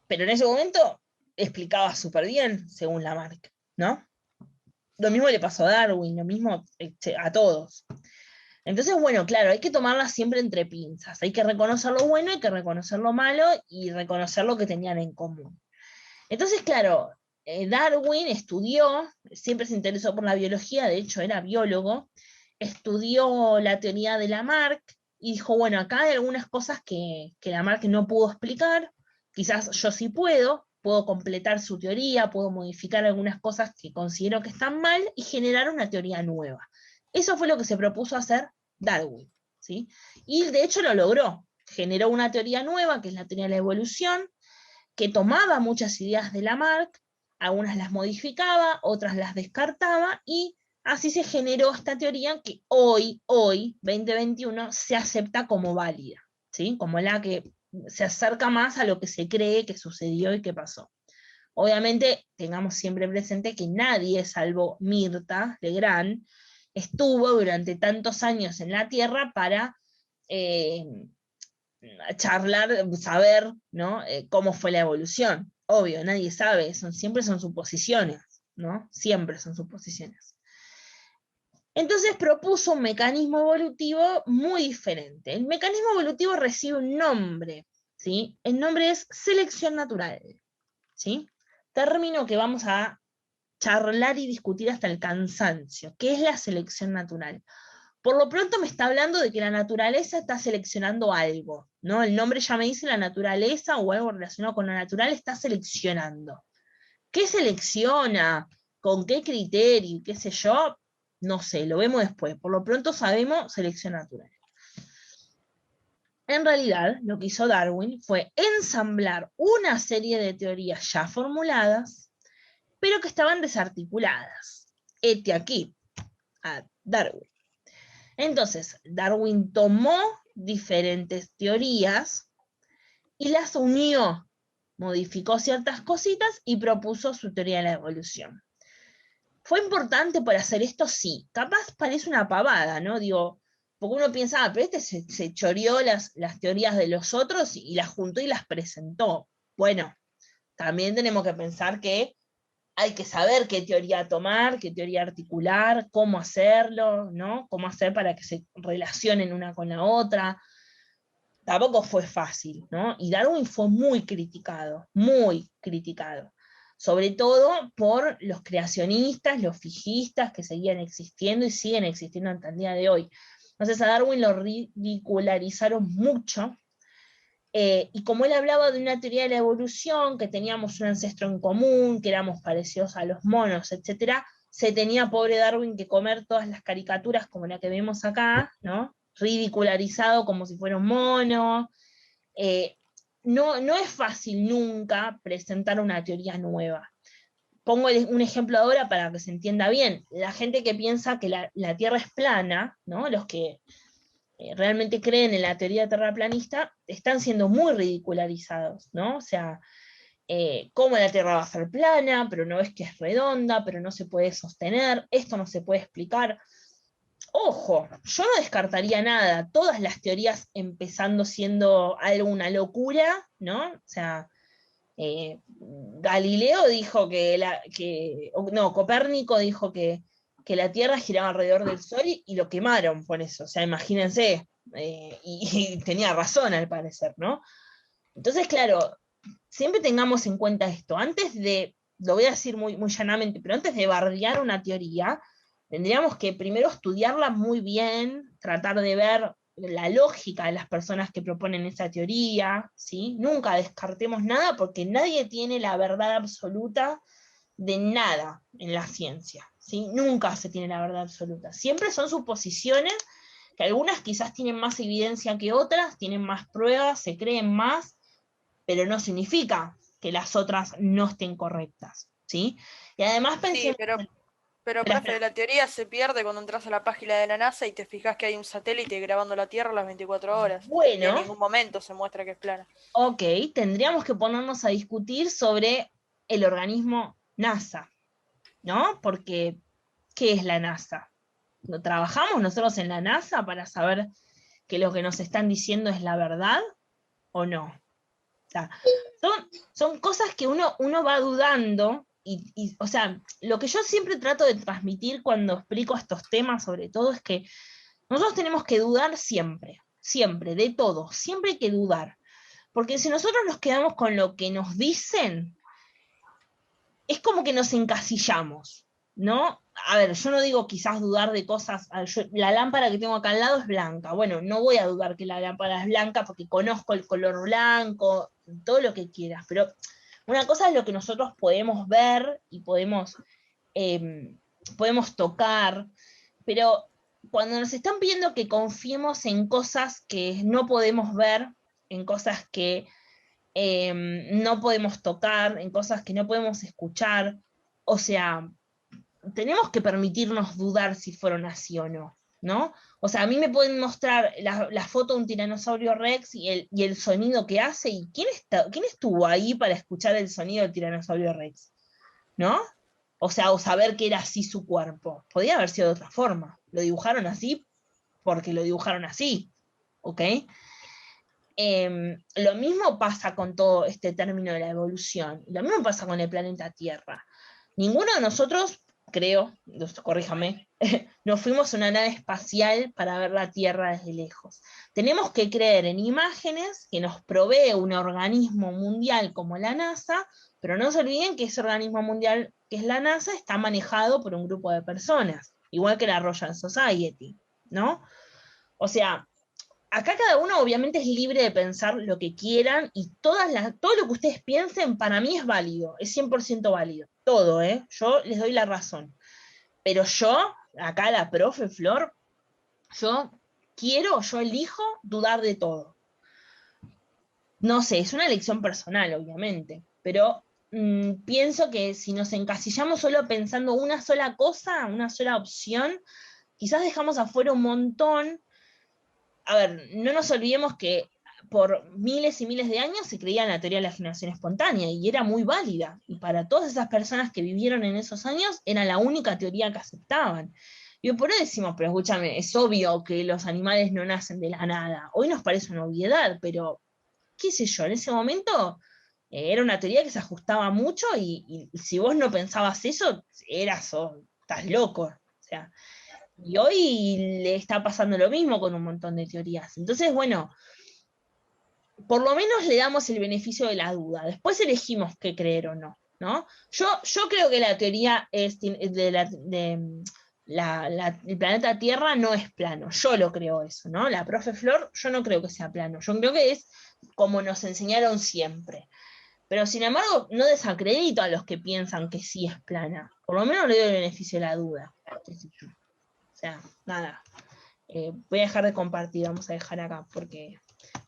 pero en ese momento explicaba súper bien, según Lamarck, ¿no? Lo mismo le pasó a Darwin, lo mismo a todos. Entonces, bueno, claro, hay que tomarla siempre entre pinzas. Hay que reconocer lo bueno, hay que reconocer lo malo y reconocer lo que tenían en común. Entonces, claro, Darwin estudió, siempre se interesó por la biología, de hecho era biólogo, estudió la teoría de Lamarck y dijo, bueno, acá hay algunas cosas que Lamarck no pudo explicar, quizás yo sí puedo completar su teoría, puedo modificar algunas cosas que considero que están mal y generar una teoría nueva. Eso fue lo que se propuso hacer Darwin, ¿sí? Y de hecho lo logró, generó una teoría nueva, que es la teoría de la evolución, que tomaba muchas ideas de Lamarck, algunas las modificaba, otras las descartaba, y así se generó esta teoría que hoy, 2021, se acepta como válida, ¿sí? Como la que se acerca más a lo que se cree que sucedió y que pasó. Obviamente, tengamos siempre presente que nadie, salvo Mirta Legrand, estuvo durante tantos años en la Tierra para eh, charlar, saber, ¿no? Cómo fue la evolución. Obvio, nadie sabe, siempre son suposiciones, ¿no? Siempre son suposiciones. Entonces propuso un mecanismo evolutivo muy diferente. El mecanismo evolutivo recibe un nombre, ¿sí? El nombre es selección natural, ¿sí? Término que vamos a charlar y discutir hasta el cansancio. ¿Qué es la selección natural? Por lo pronto me está hablando de que la naturaleza está seleccionando algo, ¿no? El nombre ya me dice la naturaleza o algo relacionado con la naturaleza está seleccionando. ¿Qué selecciona? ¿Con qué criterio? ¿Qué sé yo? No sé, lo vemos después. Por lo pronto sabemos selección natural. En realidad, lo que hizo Darwin fue ensamblar una serie de teorías ya formuladas, pero que estaban desarticuladas. Este aquí, a Darwin. Entonces, Darwin tomó diferentes teorías y las unió, modificó ciertas cositas y propuso su teoría de la evolución. ¿Fue importante para hacer esto? Sí. Capaz parece una pavada, ¿no? Digo, porque uno piensa, pero este se choreó las teorías de los otros y las juntó y las presentó. Bueno, también tenemos que pensar que hay que saber qué teoría tomar, qué teoría articular, cómo hacerlo, ¿no? Cómo hacer para que se relacionen una con la otra. Tampoco fue fácil, ¿no? Y Darwin fue muy criticado, muy criticado. sobre todo por los creacionistas, los fijistas que seguían existiendo y siguen existiendo hasta el día de hoy. Entonces a Darwin lo ridicularizaron mucho, y como él hablaba de una teoría de la evolución, que teníamos un ancestro en común, que éramos parecidos a los monos, etc., se tenía, pobre Darwin, que comer todas las caricaturas como la que vemos acá, ¿no? Ridicularizado como si fuera un mono. No es fácil nunca presentar una teoría nueva. Pongo un ejemplo ahora para que se entienda bien. La gente que piensa que la Tierra es plana, ¿no? Los que realmente creen en la teoría terraplanista, están siendo muy ridicularizados, ¿no? O sea, cómo la Tierra va a ser plana, pero no es que es redonda, pero no se puede sostener, esto no se puede explicar. Ojo, yo no descartaría nada, todas las teorías empezando siendo alguna locura, ¿no? O sea, Galileo dijo no, Copérnico dijo que la Tierra giraba alrededor del Sol y lo quemaron por eso, o sea, imagínense, y tenía razón al parecer, ¿no? Entonces, claro, siempre tengamos en cuenta esto, lo voy a decir muy, muy llanamente, pero antes de bardear una teoría, tendríamos que primero estudiarla muy bien, tratar de ver la lógica de las personas que proponen esa teoría, ¿sí? Nunca descartemos nada porque nadie tiene la verdad absoluta de nada en la ciencia, ¿sí? Nunca se tiene la verdad absoluta. Siempre son suposiciones, que algunas quizás tienen más evidencia que otras, tienen más pruebas, se creen más, pero no significa que las otras no estén correctas, ¿sí? Y además Sí, pensemos... pero Espera, profe, espera. la teoría se pierde cuando entras a la página de la NASA y te fijas que hay un satélite grabando la Tierra las 24 horas. Y en Bueno, ningún momento se muestra que es plana. ok, tendríamos que ponernos a discutir sobre el organismo NASA, ¿no? Porque, ¿qué es la NASA? ¿No trabajamos nosotros en la NASA para saber que lo que nos están diciendo es la verdad o no? O sea, son cosas que uno va dudando, o sea, lo que yo siempre trato de transmitir cuando explico estos temas, sobre todo, es que nosotros tenemos que dudar siempre, siempre, de todo, siempre hay que dudar. Porque si nosotros nos quedamos con lo que nos dicen, es como que nos encasillamos, ¿no? A ver, yo no digo quizás dudar de cosas, la lámpara que tengo acá al lado es blanca, bueno, no voy a dudar que la lámpara es blanca porque conozco el color blanco, todo lo que quieras, pero una cosa es lo que nosotros podemos ver y podemos tocar, pero cuando nos están pidiendo que confiemos en cosas que no podemos ver, en cosas que no podemos tocar, en cosas que no podemos escuchar. O sea, tenemos que permitirnos dudar si fueron así o no, ¿no? O sea, a mí me pueden mostrar la foto de un tiranosaurio Rex y el sonido que hace, y ¿quién estuvo ahí para escuchar el sonido del tiranosaurio Rex? ¿No? O sea, o saber que era así su cuerpo. Podía haber sido de otra forma. Lo dibujaron así porque lo dibujaron así, ¿ok? Lo mismo pasa con todo este término de la evolución, lo mismo pasa con el planeta Tierra. Ninguno de nosotros, creo, corríjame, nos fuimos a una nave espacial para ver la Tierra desde lejos. Tenemos que creer en imágenes que nos provee un organismo mundial como la NASA, pero no se olviden que ese organismo mundial que es la NASA está manejado por un grupo de personas, igual que la Royal Society, ¿no? O sea, acá cada uno obviamente es libre de pensar lo que quieran y todo lo que ustedes piensen para mí es válido, es 100% válido. Todo, ¿eh? Yo les doy la razón. Pero yo, acá la profe Flor, yo yo elijo dudar de todo. No sé, es una elección personal, obviamente, pero pienso que si nos encasillamos solo pensando una sola cosa, una sola opción, quizás dejamos afuera un montón. A ver, no nos olvidemos que por miles y miles de años se creía en la teoría de la generación espontánea y era muy válida. Y para todas esas personas que vivieron en esos años era la única teoría que aceptaban. Y por eso decimos, pero escúchame, es obvio que los animales no nacen de la nada. Hoy nos parece una obviedad, pero qué sé yo, en ese momento era una teoría que se ajustaba mucho y si vos no pensabas eso, estás loco. O sea, y hoy le está pasando lo mismo con un montón de teorías. Entonces, bueno, por lo menos le damos el beneficio de la duda. Después elegimos qué creer o no. ¿no? Yo creo que la teoría es el planeta Tierra no es plano, yo lo creo eso, ¿no? La profe Flor, yo no creo que sea plano, yo creo que es como nos enseñaron siempre. Pero sin embargo, no desacredito a los que piensan que sí es plana. Por lo menos le doy el beneficio de la duda. Qué sé yo. O sea, nada. Voy a dejar de compartir, vamos a dejar acá, porque,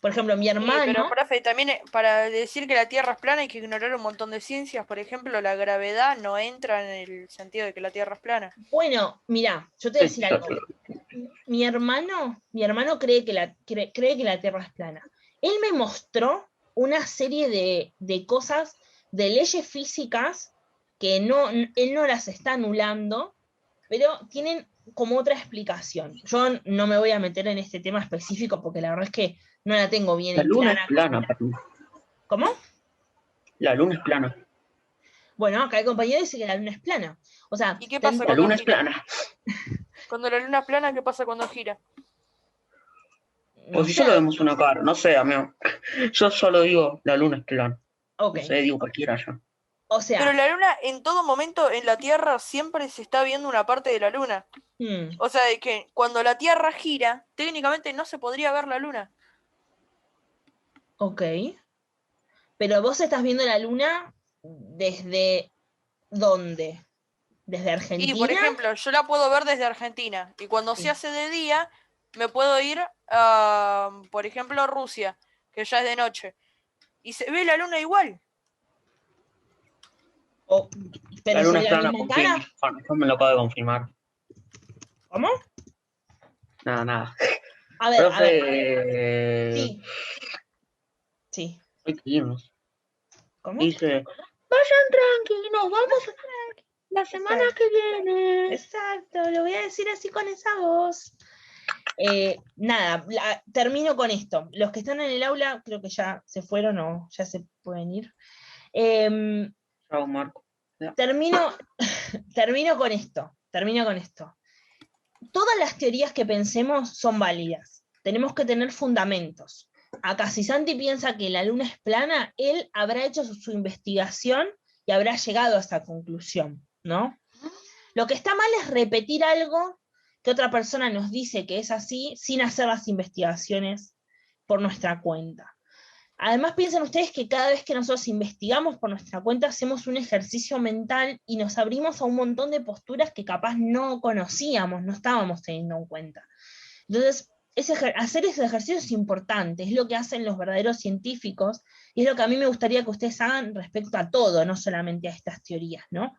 por ejemplo, mi Sí, hermano. pero profe, también para decir que la Tierra es plana hay que ignorar un montón de ciencias. Por ejemplo, la gravedad no entra en el sentido de que la Tierra es plana. Bueno, mira, yo te voy a decir algo. Mi hermano cree que la Tierra es plana. Él me mostró una serie de cosas, de leyes físicas, que él no las está anulando, pero tienen como otra explicación. Yo no me voy a meter en este tema específico porque la verdad es que no la tengo bien La en luna es clara. plana, papi. ¿Cómo? La luna es plana. Bueno, acá el compañero dice que la luna es plana. O sea, ¿Y qué pasa La cuando luna es gira? plana. Cuando la luna es plana, ¿qué pasa cuando gira? no O si sé. solo vemos una cara, no sé, amigo. Yo solo digo, la luna es plana. Ok. No sé, digo cualquiera yo. O sea. Pero la luna, en todo momento en la Tierra siempre se está viendo una parte de la luna. O sea, de que cuando la Tierra gira, técnicamente no se podría ver la luna. Ok. Pero vos estás viendo la luna desde ¿dónde? ¿Desde Y, por Argentina? ejemplo, yo la puedo ver desde Argentina. Y cuando se Sí. hace de día, me puedo ir a, por ejemplo, a Rusia, que ya es de noche. Y se ve la luna igual. Pero La se luna ve es la plana, misma por fin. cara. Bueno, yo me lo acabo de confirmar. ¿Cómo? Nada, nada. A ver. Profe, Sí. Sí. hay que irnos. ¿Cómo? Dice, vayan tranqui, nos vamos la semana que viene. Exacto, lo voy a decir así con esa voz. Nada, termino con esto. Los que están en el aula creo que ya se fueron o ya se pueden ir. Chao, Marco. Termino con esto. Todas las teorías que pensemos son válidas. Tenemos que tener fundamentos. Acá, si Santi piensa que la luna es plana, él habrá hecho su investigación y habrá llegado a esa conclusión, ¿no? Lo que está mal es repetir algo que otra persona nos dice que es así sin hacer las investigaciones por nuestra cuenta. Además, piensen ustedes que cada vez que nosotros investigamos por nuestra cuenta, hacemos un ejercicio mental y nos abrimos a un montón de posturas que capaz no conocíamos, no estábamos teniendo en cuenta. Entonces, hacer ese ejercicio es importante, es lo que hacen los verdaderos científicos y es lo que a mí me gustaría que ustedes hagan respecto a todo, no solamente a estas teorías, ¿no?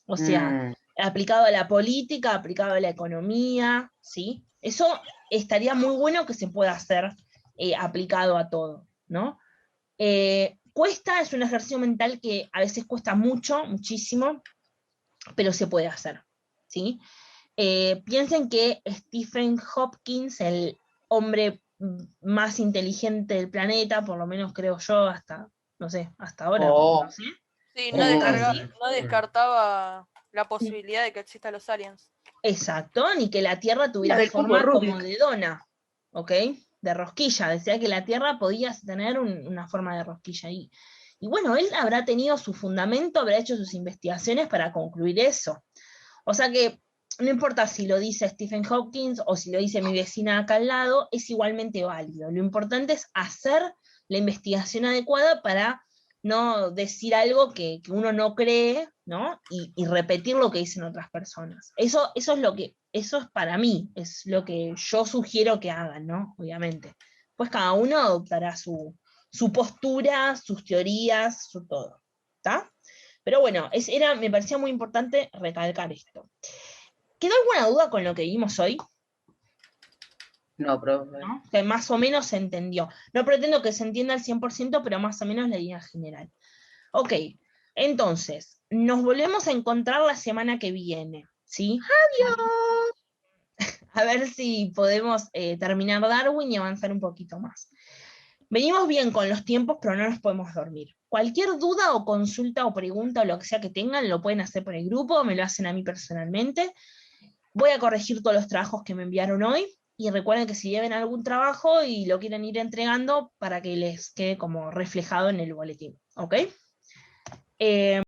O sea, aplicado a la política, aplicado a la economía, ¿sí? Eso estaría muy bueno que se pueda hacer aplicado a todo, ¿no? Cuesta, es un ejercicio mental que a veces cuesta mucho, muchísimo, pero se puede hacer, ¿sí? Piensen que Stephen Hopkins, el hombre más inteligente del planeta, por lo menos creo yo, hasta, no sé, hasta ahora, no sé. Sí, No, no descartaba la posibilidad de que existan los aliens. exacto, ni que la Tierra La tuviera del cubo forma como Rubik. de dona, ¿ok? De rosquilla, decía que la Tierra podía tener una forma de rosquilla. Y bueno, él habrá tenido su fundamento, habrá hecho sus investigaciones para concluir eso. O sea que no importa si lo dice Stephen Hawking o si lo dice mi vecina acá al lado, es igualmente válido. Lo importante es hacer la investigación adecuada para no decir algo que uno no cree, ¿no? Y repetir lo que dicen otras personas. Eso es para mí, es lo que yo sugiero que hagan, ¿no? Obviamente. Pues cada uno adoptará su postura, sus teorías, su todo. ¿Está? Pero bueno, me parecía muy importante recalcar esto. ¿Quedó alguna duda con lo que vimos hoy? No, profe. ¿No? Que más o menos se entendió. No pretendo que se entienda al 100%, pero más o menos la idea general. Ok, entonces, nos volvemos a encontrar la semana que viene, ¿sí? A ver si podemos terminar Darwin y avanzar un poquito más. Venimos bien con los tiempos, pero no nos podemos dormir. Cualquier duda o consulta o pregunta o lo que sea que tengan, lo pueden hacer por el grupo, me lo hacen a mí personalmente. Voy a corregir todos los trabajos que me enviaron hoy y recuerden que si lleven algún trabajo y lo quieren ir entregando para que les quede como reflejado en el boletín, ¿ok?